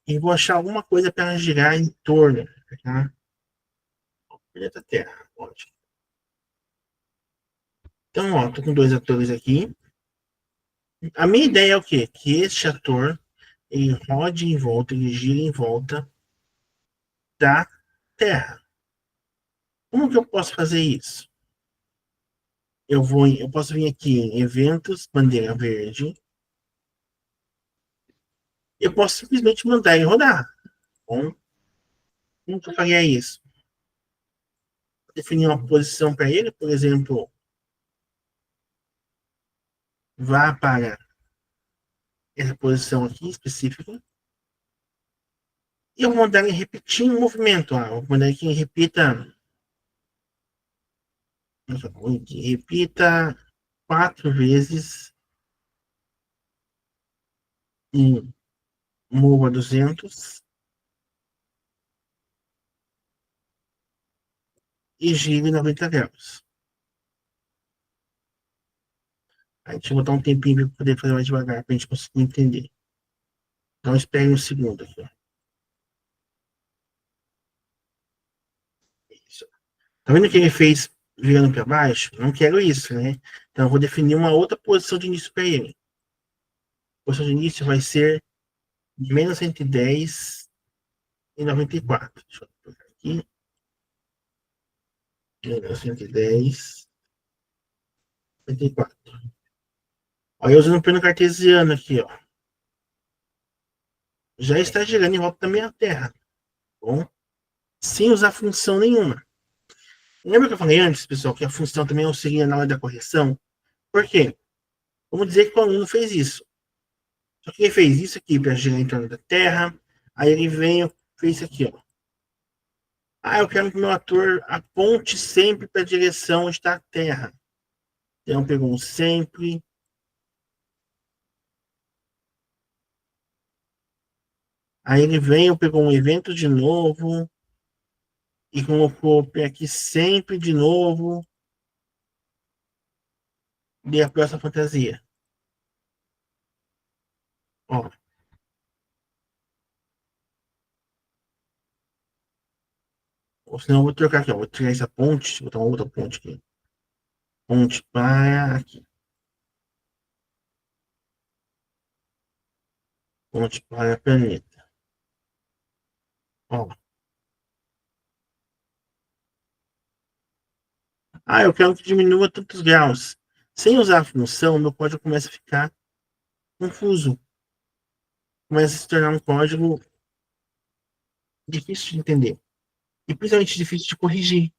E vou achar alguma coisa para ela girar em torno, tá? Planeta Terra, ótimo. Então, ó, tô com 2 atores aqui. A minha ideia é o quê? Que este ator, ele rode em volta, ele gira em volta da Terra. Como que eu posso fazer isso? Eu posso vir aqui em eventos, bandeira verde. Eu posso simplesmente mandar ele rodar. Bom, como que eu faria isso? Definir uma posição para ele, por exemplo, vá para essa posição aqui específica. E eu vou mandar ele repetir um movimento. Eu vou mandar ele que repita 4 vezes em mova 200 e gire 90 graus. Aí deixa eu botar um tempinho para poder fazer mais devagar, para a gente conseguir entender. Então, espere um segundo aqui. Isso. Tá vendo o que ele fez virando para baixo? Não quero isso, né? Então, eu vou definir uma outra posição de início para ele. A posição de início vai ser menos 110 e 94. Deixa eu colocar aqui. Menos 110 e 94. Olha, usando o plano cartesiano aqui, ó. Já está girando em volta da minha Terra. Tá bom? Sem usar função nenhuma. Lembra que eu falei antes, pessoal, que a função também auxilia na hora da correção? Por quê? Vamos dizer que o aluno fez isso. Só que ele fez isso aqui para girar em torno da Terra. Aí ele veio, fez isso aqui, ó. Eu quero que o meu ator aponte sempre para a direção onde está a Terra. Então pegou um sempre. Aí ele veio, pegou um evento de novo e colocou aqui sempre de novo. E a próxima fantasia. Ó. Ou senão eu vou trocar aqui, ó. Vou tirar essa ponte, vou botar uma outra ponte aqui. Ponte para aqui. Ponte para planeta. Ó. Eu quero que diminua tantos graus. Sem usar a função, meu código começa a ficar confuso. Começa a se tornar um código difícil de entender. E principalmente difícil de corrigir.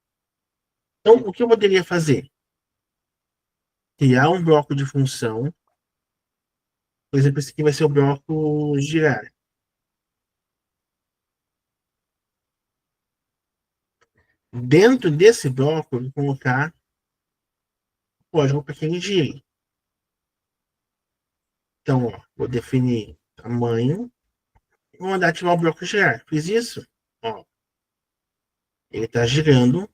Então, o que eu poderia fazer? Criar um bloco de função. Por exemplo, esse aqui vai ser o bloco girar. Dentro desse bloco, eu vou colocar o código para que ele gire. Então, ó, vou definir tamanho e vou mandar ativar o bloco girar. Fiz isso? Ó, ele está girando.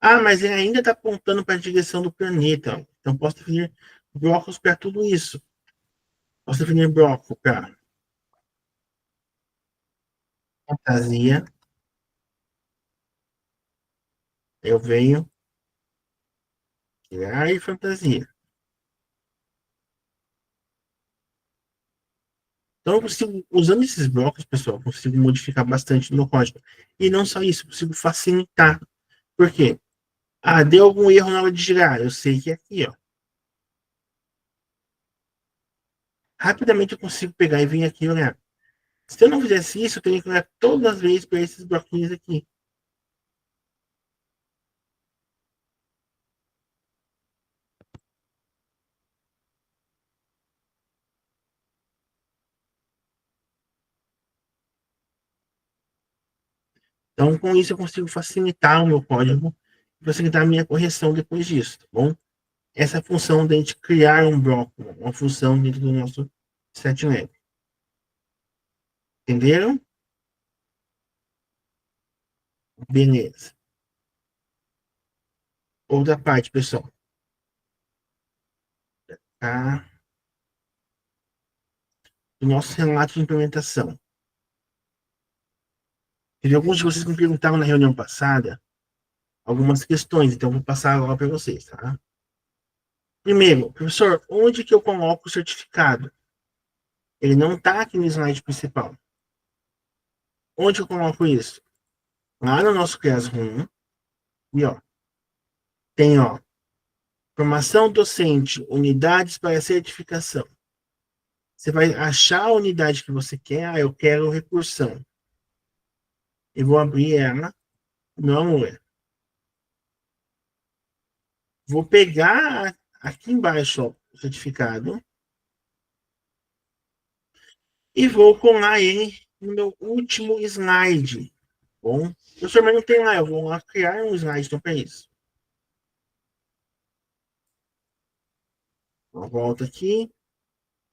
Mas ele ainda está apontando para a direção do planeta. Ó. Então, posso definir blocos para tudo isso. Posso definir bloco para fantasia. Eu venho girar e fantasia. Então, eu consigo, usando esses blocos, pessoal, eu consigo modificar bastante no meu código. E não só isso, eu consigo facilitar. Por quê? Deu algum erro na hora de girar. Eu sei que é aqui, ó. Rapidamente eu consigo pegar e vir aqui e olhar. Se eu não fizesse isso, eu teria que olhar todas as vezes para esses bloquinhos aqui. Então, com isso, eu consigo facilitar o meu código e facilitar a minha correção depois disso, tá bom? Essa é a função de a gente criar um bloco, uma função dentro do nosso StatLab. Entenderam? Beleza. Outra parte, pessoal. Tá? Do nosso relato de implementação. Teve alguns de vocês que me perguntaram na reunião passada algumas questões, então vou passar agora para vocês, tá? Primeiro, professor, onde que eu coloco o certificado? Ele não está aqui no slide principal. Onde eu coloco isso? Lá no nosso Classroom. E, ó, tem, ó, formação docente, unidades para certificação. Você vai achar a unidade que você quer. Eu quero recursão. Eu vou abrir ela. Não é. Vou pegar aqui embaixo, ó, o certificado. E vou colar ele no meu último slide. Bom, professor, mas não tem lá. Eu vou lá criar um slide então para isso. Eu volto aqui.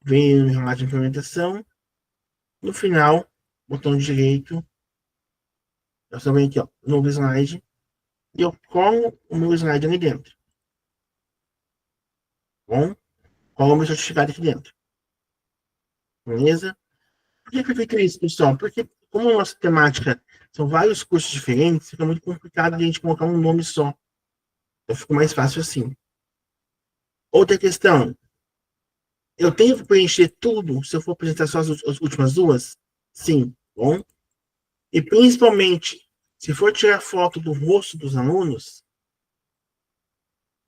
Venho no relato de implementação. No final, botão direito. Eu só venho aqui, ó, novo slide. E eu colo o meu slide ali dentro. Bom, colo o meu certificado aqui dentro. Beleza? Por que foi feito isso, pessoal? Porque, como a nossa temática são vários cursos diferentes, fica muito complicado de a gente colocar um nome só. Então, fica mais fácil assim. Outra questão. Eu tenho que preencher tudo se eu for apresentar só as últimas duas? Sim. Bom. E, principalmente, se for tirar foto do rosto dos alunos,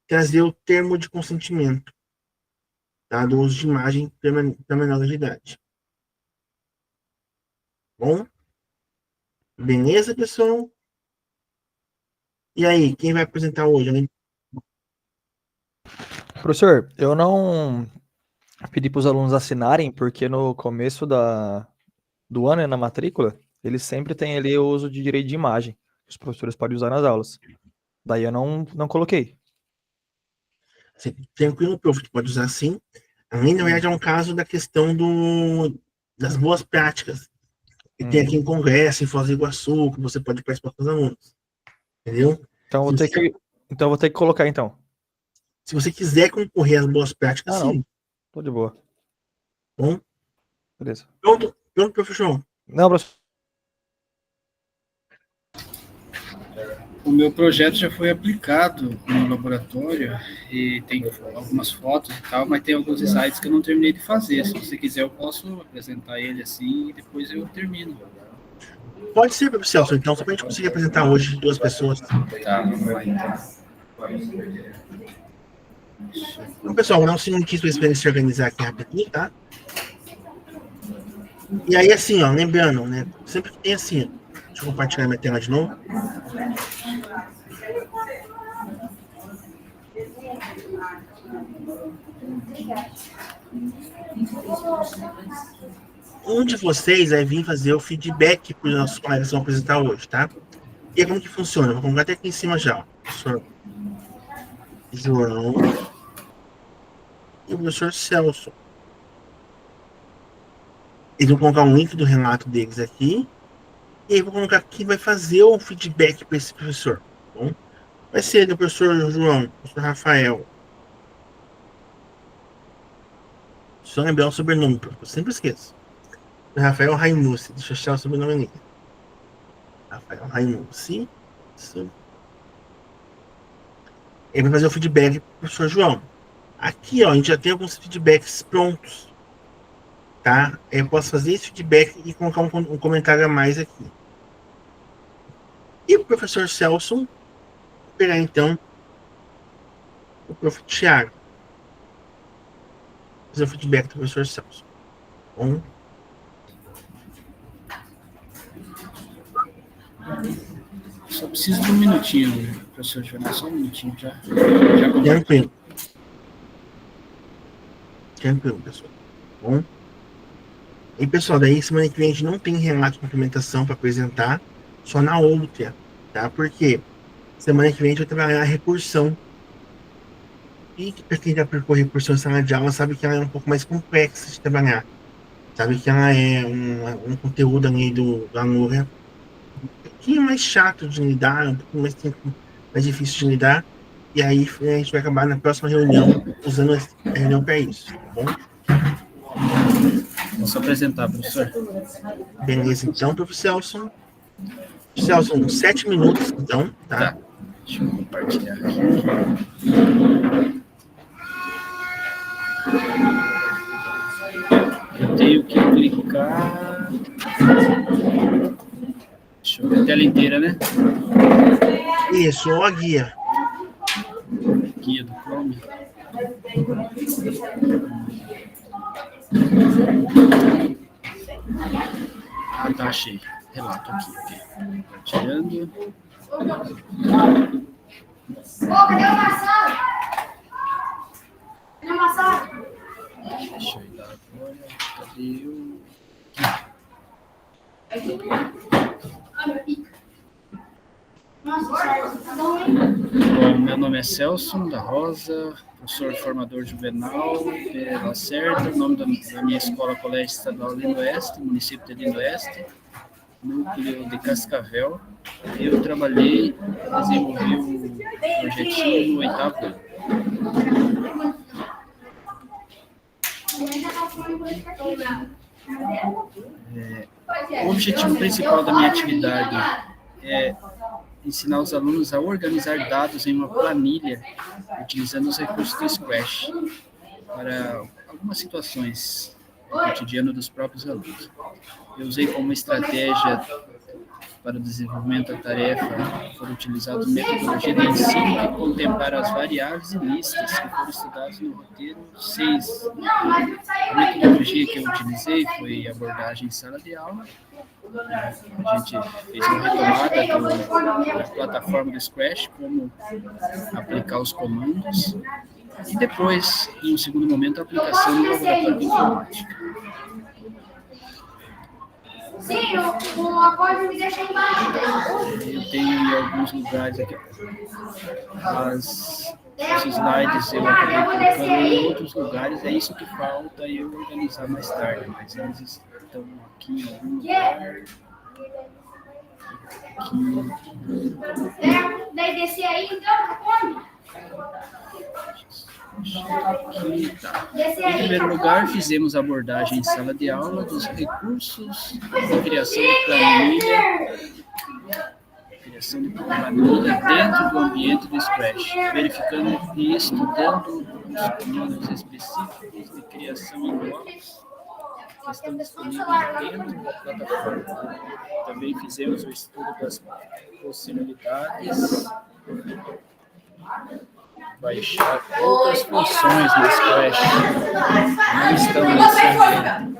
trazer o termo de consentimento, tá? Do uso de imagem para menor de idade. Bom? Beleza, pessoal? E aí, quem vai apresentar hoje? Professor, eu não pedi para os alunos assinarem, porque no começo do ano, na matrícula, eles sempre têm ali o uso de direito de imagem, que os professores podem usar nas aulas. Daí eu não coloquei. Tranquilo, prof, pode usar sim. Além, na verdade, é um caso da questão das boas práticas. E tem aqui em Congresso, em Foz do Iguaçu, que você pode participar com os alunos. Entendeu? Então eu vou ter que colocar, então. Se você quiser concorrer às boas práticas, sim. Não. Tô de boa. Bom? Beleza. Pronto, professor. Não, professor. O meu projeto já foi aplicado no laboratório e tem algumas fotos e tal, mas tem alguns slides que eu não terminei de fazer. Se você quiser, eu posso apresentar ele assim e depois eu termino. Pode ser, professor Celso, então, só para a gente conseguir apresentar hoje 2 pessoas. Tá, vamos lá então. Então, pessoal, vou dar um minutinho para eles se organizar aqui rapidinho, tá? E aí, assim, ó, lembrando, né? Sempre que tem assim, ó, deixa eu compartilhar minha tela de novo. Um de vocês vai vir fazer o feedback para os nossos colegas que vão apresentar hoje, tá? E aí, como que funciona? Vou colocar até aqui em cima já, ó. Professor João e o professor Celso. Eles vão colocar um link do relato deles aqui. E aí, vou colocar quem vai fazer o feedback para esse professor. Tá bom? Vai ser do professor João, do professor Rafael. Só lembrar o sobrenome, eu sempre esqueço. Rafael Raimucci. Deixa eu achar o sobrenome ali. Rafael Raimucci. Isso. Ele vai fazer o feedback pro professor João. Aqui, ó, a gente já tem alguns feedbacks prontos. Tá? Eu posso fazer esse feedback e colocar um comentário a mais aqui. E o professor Celso, vou pegar então o prof. Thiago. Fazer o feedback do professor Celso. Bom. Só preciso de um minutinho, professor João, só um minutinho já. Tranquilo. Tranquilo, pessoal. Bom. E, pessoal, daí semana que vem a gente não tem relato de complementação para apresentar, só na outra, tá? Porque semana que vem a gente vai trabalhar a recursão. E para quem já percorreu recursão em sala de aula, sabe que ela é um pouco mais complexa de trabalhar. Sabe que ela é um conteúdo ali do ANOVA um pouquinho mais chato de lidar, um pouquinho mais difícil de lidar. E aí a gente vai acabar na próxima reunião usando a reunião para isso, tá bom? Posso apresentar, professor? Beleza, então, professor Celso. Celso, 7 minutos, então, tá? Tá. Deixa eu compartilhar aqui. Eu tenho que clicar. Deixa eu ver a tela inteira, né? Isso, ou a guia. Guia do Chrome. Ah, tá, achei. Relato aqui, ok. Tirando. Cadê o Marcelo? Cadê o Marcelo? Deixa eu ir lá agora. Cadê o. Bom, meu nome é Celso da Rosa, professor formador juvenal de Lacerda, o nome da minha escola Colégio Estadual Lindo Oeste, município de Lindo Oeste, núcleo de Cascavel. Eu trabalhei, desenvolvi o projetinho no 8º ano. O objetivo principal da minha atividade é ensinar os alunos a organizar dados em uma planilha utilizando os recursos do Scratch para algumas situações do cotidiano dos próprios alunos. Eu usei como estratégia para o desenvolvimento da tarefa, foram utilizados metodologia de ensino que contemplaram as variáveis e listas que foram estudadas no roteiro 6. A metodologia que eu utilizei foi abordagem em sala de aula. A gente fez uma retomada da plataforma do Scratch, como aplicar os comandos, e depois, em um segundo momento, a aplicação no laboratório de informática. Sim, o acorde me deixa embaixo. Eu tenho em alguns lugares aqui os slides, eu acabei colocando em outros lugares, é isso que falta eu organizar mais tarde, mas eles estão aqui em algum lugar. Aqui. Daí descer aí, então, como? Aqui, tá. Em primeiro lugar, fizemos a abordagem em sala de aula dos recursos de criação de planilha. criação de planilha dentro do ambiente do Scratch, verificando e estudando os comandos específicos de criação em blocos que estão disponíveis dentro da plataforma. Também fizemos o estudo das possibilidades de baixar outras funções no Scratch que não estão nesse ambiente.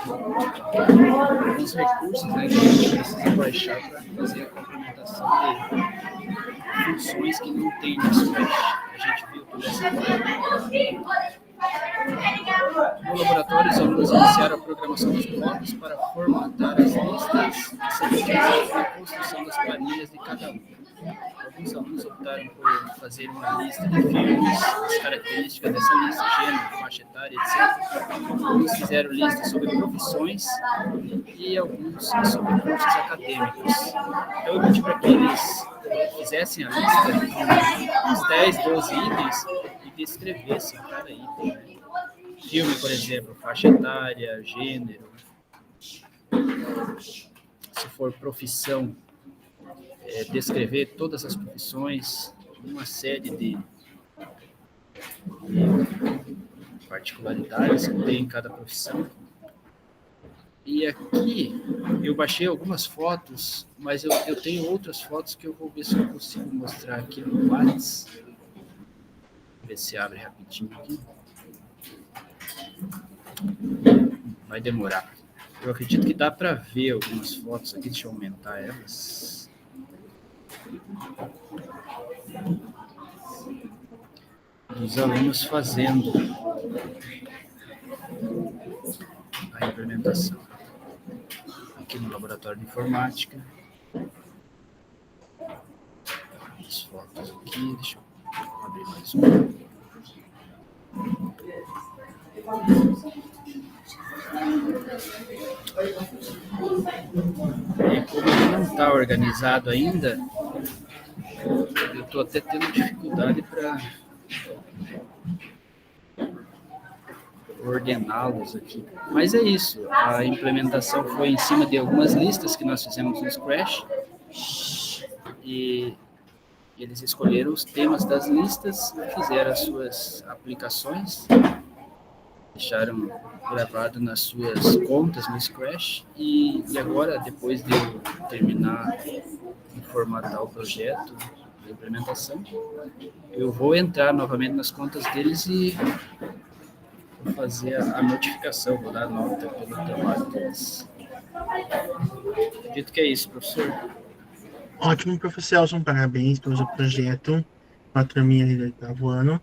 Alguns recursos, né, que a gente precisa baixar para fazer a complementação de funções que não tem no Scratch. A gente viu toda essa parte. No laboratório, os alunos iniciaram a programação dos blocos para formatar as listas e se utilizar para a construção das planilhas de cada um. Alguns alunos optaram por fazer uma lista de filmes, as características dessa lista, gênero, faixa etária, etc. Alguns fizeram listas sobre profissões e alguns sobre cursos acadêmicos. Então, eu pedi para que eles fizessem a lista com uns 10, 12 itens e descrevessem cada item. Né? Filme, por exemplo, faixa etária, gênero. Se for profissão, descrever todas as profissões, uma série de particularidades que tem em cada profissão. E aqui eu baixei algumas fotos, mas eu tenho outras fotos que eu vou ver se eu consigo mostrar aqui no Whats. Ver se abre rapidinho aqui. Vai demorar. Eu acredito que dá para ver algumas fotos aqui, deixa eu aumentar elas. Dos alunos fazendo a implementação. Aqui no laboratório de informática. As fotos aqui, deixa eu abrir mais uma. E como ele não está organizado ainda, eu estou até tendo dificuldade para ordená-los aqui. Mas é isso, a implementação foi em cima de algumas listas que nós fizemos no Scratch e eles escolheram os temas das listas, fizeram as suas aplicações, deixaram gravado nas suas contas no Scratch e agora, depois de eu terminar de formatar o projeto de implementação, eu vou entrar novamente nas contas deles e vou fazer a notificação, vou dar nota pelo trabalho deles. Acredito que é isso, professor. Ótimo, professor Elson, parabéns pelo seu projeto, a turminha ali do 8º ano.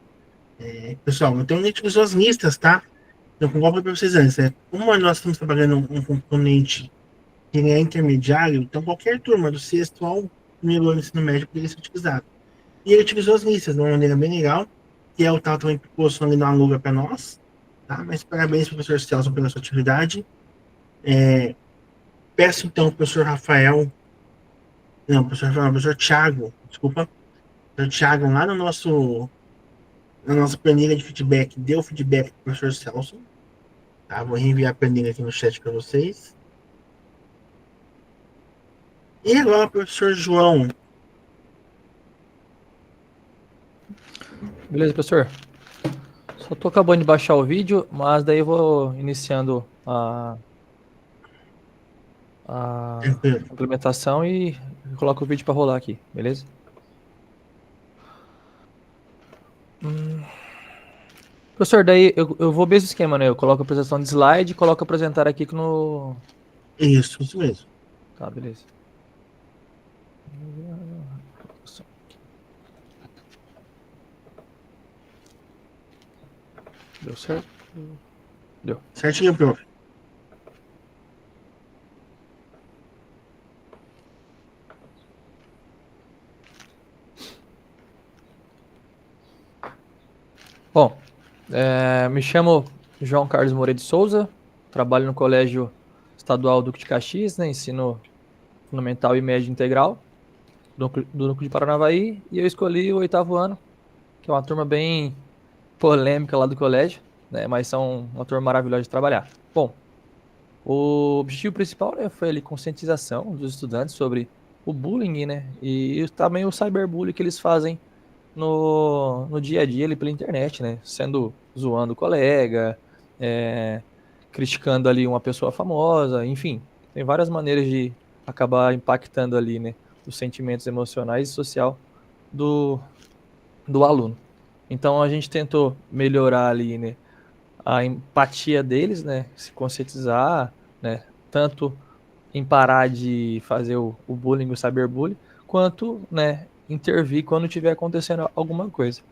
Pessoal, eu tenho utilizou as listas, tá? Então, como eu falei para vocês antes, como nós estamos trabalhando um componente que ele é intermediário, então qualquer turma do 6º ao 1º ano do ensino médio poderia ser utilizado. E ele utilizou as listas de uma maneira bem legal, que é o tal também proposto ali no Aluga para nós, tá? Mas parabéns, professor Celso, pela sua atividade. Peço então ao professor Rafael, não, professor Thiago, desculpa, professor Thiago, lá no na nossa planilha de feedback, deu feedback para o professor Celso. Tá, vou reenviar a planilha aqui no chat para vocês. E agora, professor João. Beleza, professor? Só tô acabando de baixar o vídeo, mas daí eu vou iniciando a implementação e coloco o vídeo para rolar aqui, beleza? Professor, daí eu vou ver esse esquema, né? Eu coloco a apresentação de slide e coloco apresentar aqui no... Isso mesmo. Tá, beleza. Deu certo? Deu. Certinho, prof. Bom, me chamo João Carlos Moreira de Souza, trabalho no Colégio Estadual Duque de Caxias, né, ensino fundamental e médio integral do Núcleo de Paranavaí, e eu escolhi o 8º ano, que é uma turma bem polêmica lá do colégio, né? Mas são uma turma maravilhosa de trabalhar. Bom, o objetivo principal, né, foi ali conscientização dos estudantes sobre o bullying, né? E também o cyberbullying que eles fazem no dia a dia ali pela internet, né? Sendo zoando o colega, é, criticando ali uma pessoa famosa, enfim, tem várias maneiras de acabar impactando ali, né, os sentimentos emocionais e social do, do aluno. Então a gente tentou melhorar ali, né, a empatia deles, né, se conscientizar, né, tanto em parar de fazer o bullying, o cyberbullying, quanto, né, intervir quando tiver acontecendo alguma coisa.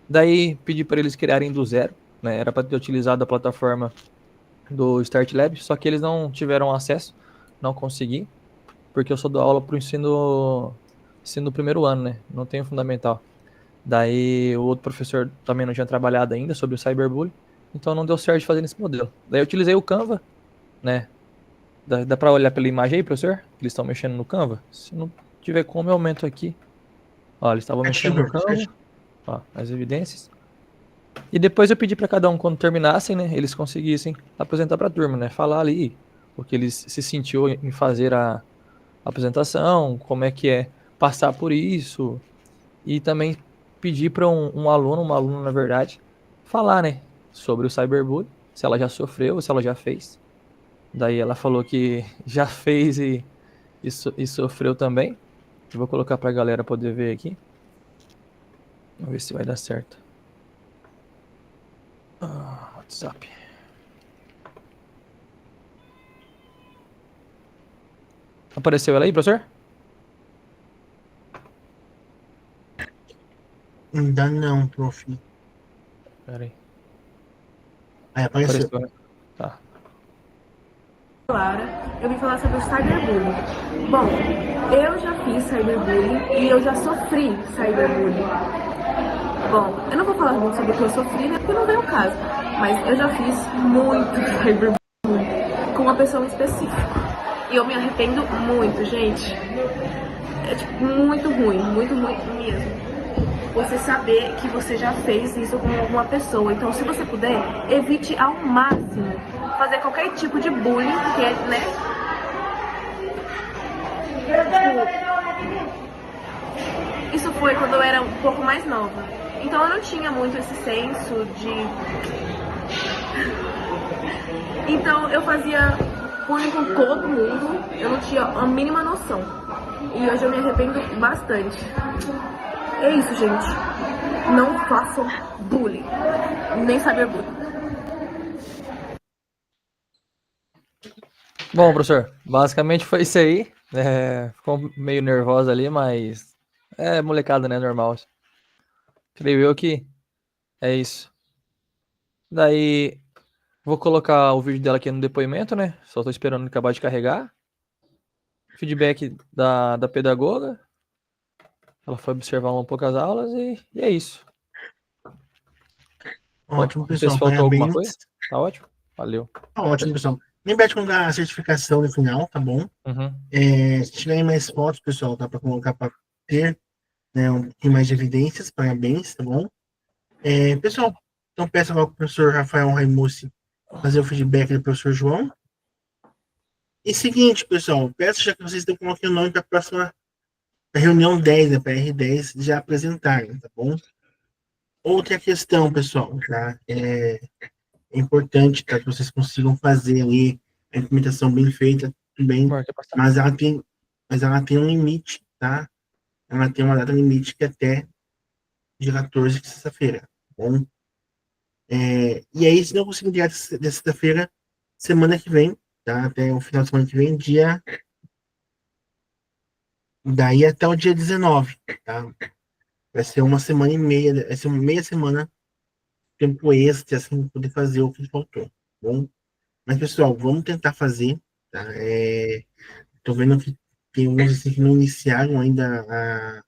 Daí pedi para eles criarem do zero, né, era para ter utilizado a plataforma do Start Lab, só que eles não tiveram acesso, não consegui, porque eu só dou aula para o ensino do primeiro ano, né, não tenho fundamental. Daí o outro professor também não tinha trabalhado ainda sobre o cyberbullying, então não deu certo de fazer nesse modelo. Daí eu utilizei o Canva, né? Dá para olhar pela imagem aí, professor? Eles estão mexendo no Canva? Se não tiver como, eu aumento aqui. Ó, eles estavam mexendo no Ativo, Canva, ó, as evidências. E depois eu pedi para cada um, quando terminassem, né, eles conseguissem apresentar para a turma, né? Falar ali o que eles se sentiu em fazer a apresentação, como é que é passar por isso, e também pedir para um aluno, uma aluna, na verdade, falar, né, sobre o cyberbullying, se ela já sofreu, se ela já fez. Daí ela falou que já fez e sofreu também. Eu vou colocar para a galera poder ver aqui. Vamos ver se vai dar certo. WhatsApp. Apareceu ela aí, professor? Ainda não, prof. Pera aí. Aí apareceu. Apareceu, né? Tá. Laura, eu vim falar sobre o cyberbullying. Bom, eu já fiz cyberbullying e eu já sofri cyberbullying. Bom, eu não vou falar muito sobre o que eu sofri, né, porque não veio o caso. Mas eu já fiz muito cyberbullying com uma pessoa específica. E eu me arrependo muito, gente. É tipo, muito ruim mesmo. Você saber que você já fez isso com alguma pessoa. Então, se você puder, evite ao máximo fazer qualquer tipo de bullying, que é, né? Tipo, isso foi quando eu era um pouco mais nova. Então eu não tinha muito esse senso de... Então eu fazia bullying com todo mundo, eu não tinha a mínima noção. E hoje eu me arrependo bastante. É isso, gente. Não façam bullying. Nem cyberbullying. Bom, professor, basicamente foi isso aí. Ficou meio nervosa ali, mas é molecada, né? Normal. Creio eu que é isso. Daí, vou colocar o vídeo dela aqui no depoimento, né? Só tô esperando acabar de carregar. Feedback da pedagoga. Ela foi observar um pouco as aulas e é isso. Ótimo, Não sei se pessoal. faltou alguma Parabéns. coisa. Tá ótimo? Valeu. Tá ótimo, pessoal. Lembra de colocar a certificação no final, tá bom? Uhum. Se tiverem mais fotos, pessoal, dá para colocar para ter, né, um pouquinho mais de evidências. Parabéns, tá bom? Pessoal, então peço agora para o professor Rafael Raimucci fazer o feedback do professor João. E seguinte, pessoal, peço já que vocês estão colocando o nome para a próxima reunião 10, né, para R10, já apresentarem, tá bom? Outra questão, pessoal, tá? É importante, tá, que vocês consigam fazer ali a implementação bem feita, tudo bem, Marca passar. mas ela tem um limite, tá? Ela tem uma data limite que é até dia 14 de sexta-feira, tá bom? E aí, se não conseguir dia de sexta-feira, semana que vem, tá? Até o final de semana que vem, daí até o dia 19, tá? Vai ser uma semana e meia, vai ser uma meia semana, tempo extra, assim, poder fazer o que faltou, tá bom? Mas, pessoal, vamos tentar fazer, tá? Tô vendo que tem alguns assim, que não iniciaram ainda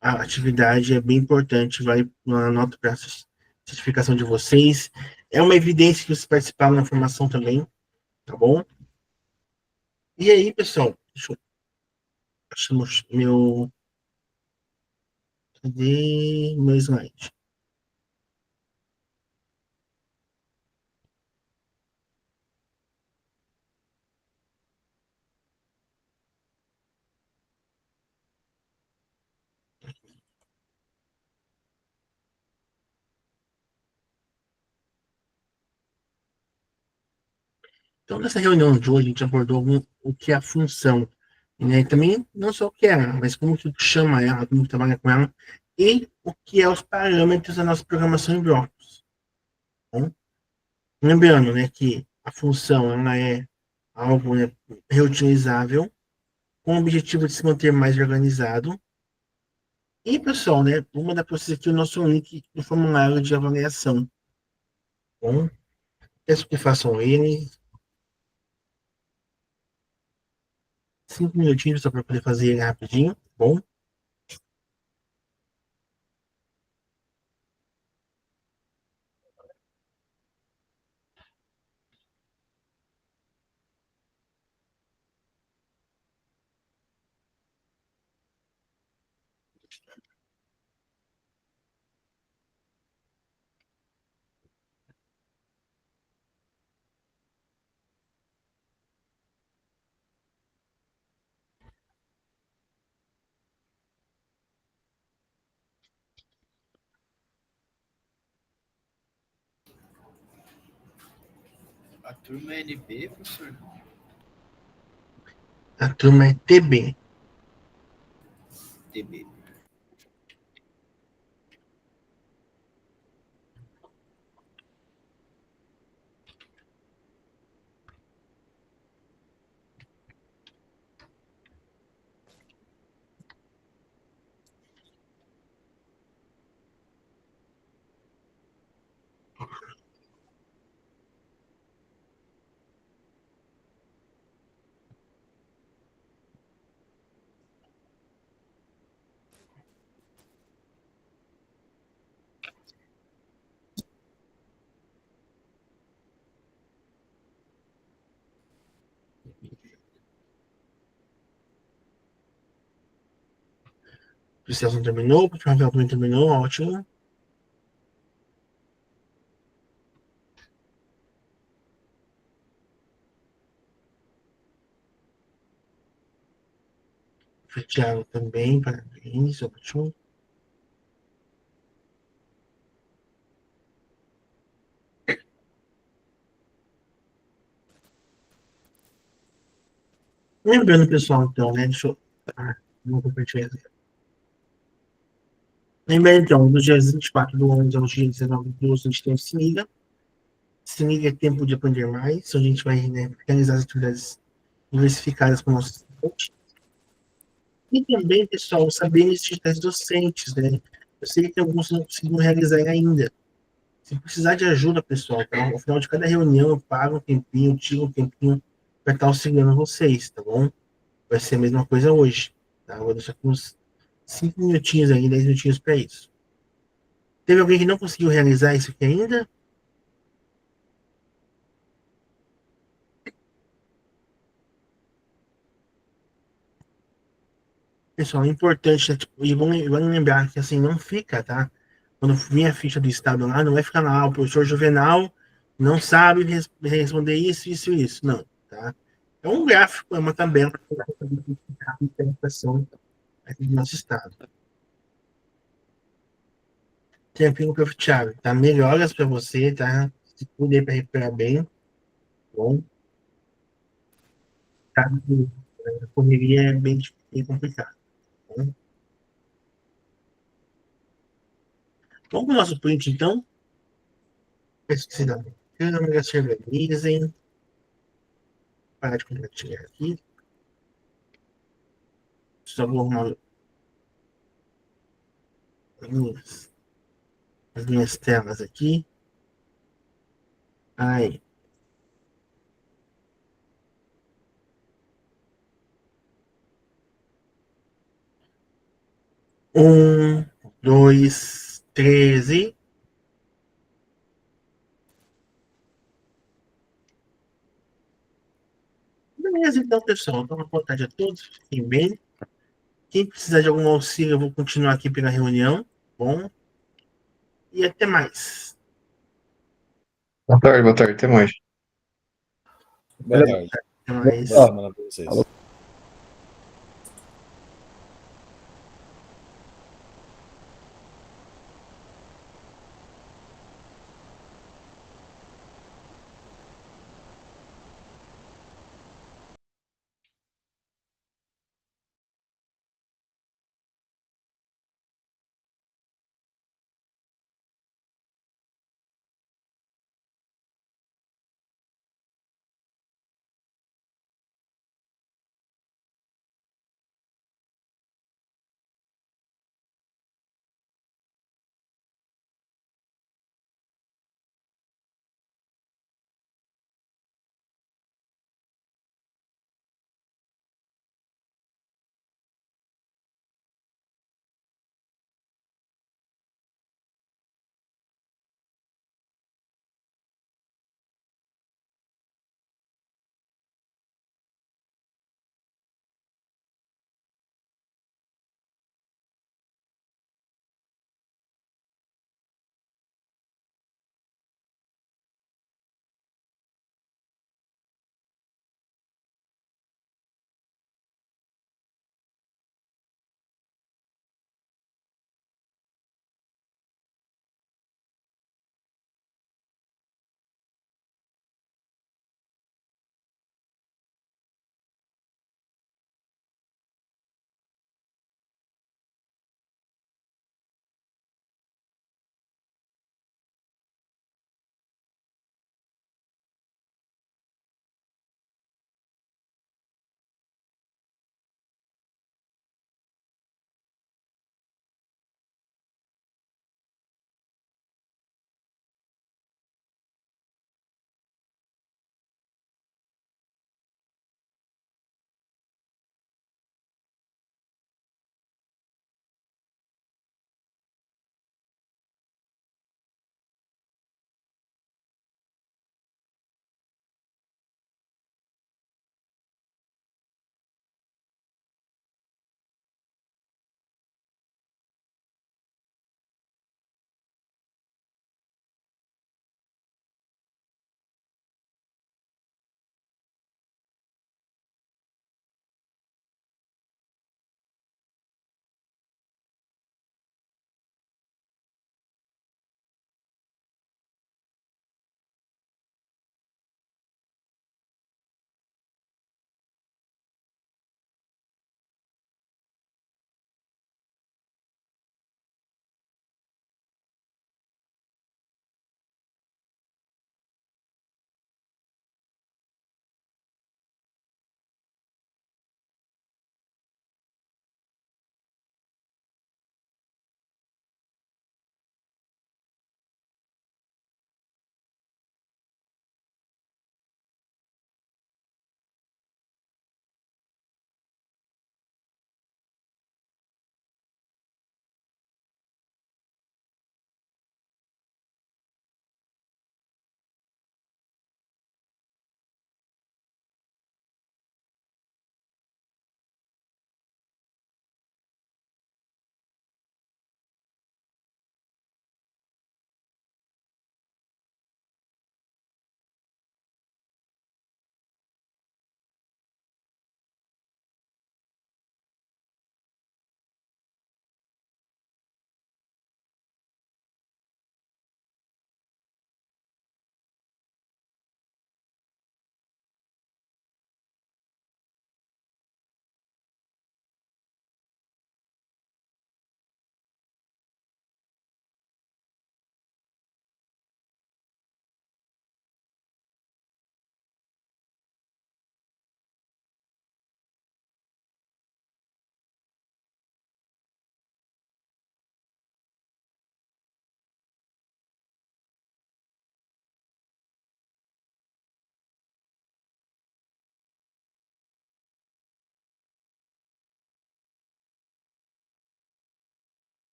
a atividade, é bem importante, vai uma nota para a certificação de vocês. É uma evidência que vocês participaram na formação também, tá bom? E aí, pessoal, deixa eu achar cadê meu slide? Então, nessa reunião de hoje, a gente abordou o que é a função, né? E também não só o que é ela, mas como que chama ela, como que trabalha com ela, e o que é os parâmetros da nossa programação em blocos. Bom, lembrando, né, que a função ela é algo, né, reutilizável, com o objetivo de se manter mais organizado. E, pessoal, né, vou mandar para vocês aqui o nosso link do formulário de avaliação. Bom, peço que façam ele. 5 minutinhos só para poder fazer ele rapidinho, bom? A turma é NB, professor? A turma é TB. TB. O Celso não terminou, o Rafael também terminou, ótimo. O Thiago também, parabéns, ótimo. Lembrando, pessoal, então, né, deixa eu... não compartilhar. Lembrando, então, dos dias 24 do 11 ao dia 19 do 12, a gente tem o Se Liga. Se Liga é tempo de aprender mais, onde a gente vai, né, realizar as atividades diversificadas com o nosso estudante. E também, pessoal, saber esses digitais docentes, né? Eu sei que alguns não conseguiram realizar ainda. Se precisar de ajuda, pessoal, tá? Ao final de cada reunião, eu pago um tempinho, tiro um tempinho para estar auxiliando vocês, tá bom? Vai ser a mesma coisa hoje, tá? Eu vou deixar com uns 5 minutinhos aí, 10 minutinhos para isso. Teve alguém que não conseguiu realizar isso aqui ainda? Pessoal, é importante, né? Tipo, e vamos lembrar que assim, não fica, tá? Quando vir a ficha do Estado lá, não vai ficar lá, o professor Juvenal não sabe responder isso, isso e isso. Não, tá? É um gráfico, é uma tabela para a interpretação aqui do nosso Estado. Tranquilo, prof. Thiago, tá? Melhoras para você, tá? Se puder para recuperar bem, bom? Tá? A correria é bem complicada. Tá? Vamos para o nosso print, então. Pesquisa da câmera, se organizem. Parar de compartilhar aqui. Só vou arrumar as minhas telas aqui. Aí. Um, dois, 13. Beleza, então, pessoal. Então, boa tarde a todos. Fiquem bem. Quem precisar de algum auxílio, eu vou continuar aqui pela reunião. Bom? E até mais. Boa tarde, até mais. Boa tarde. Até mais. Boa semana pra vocês.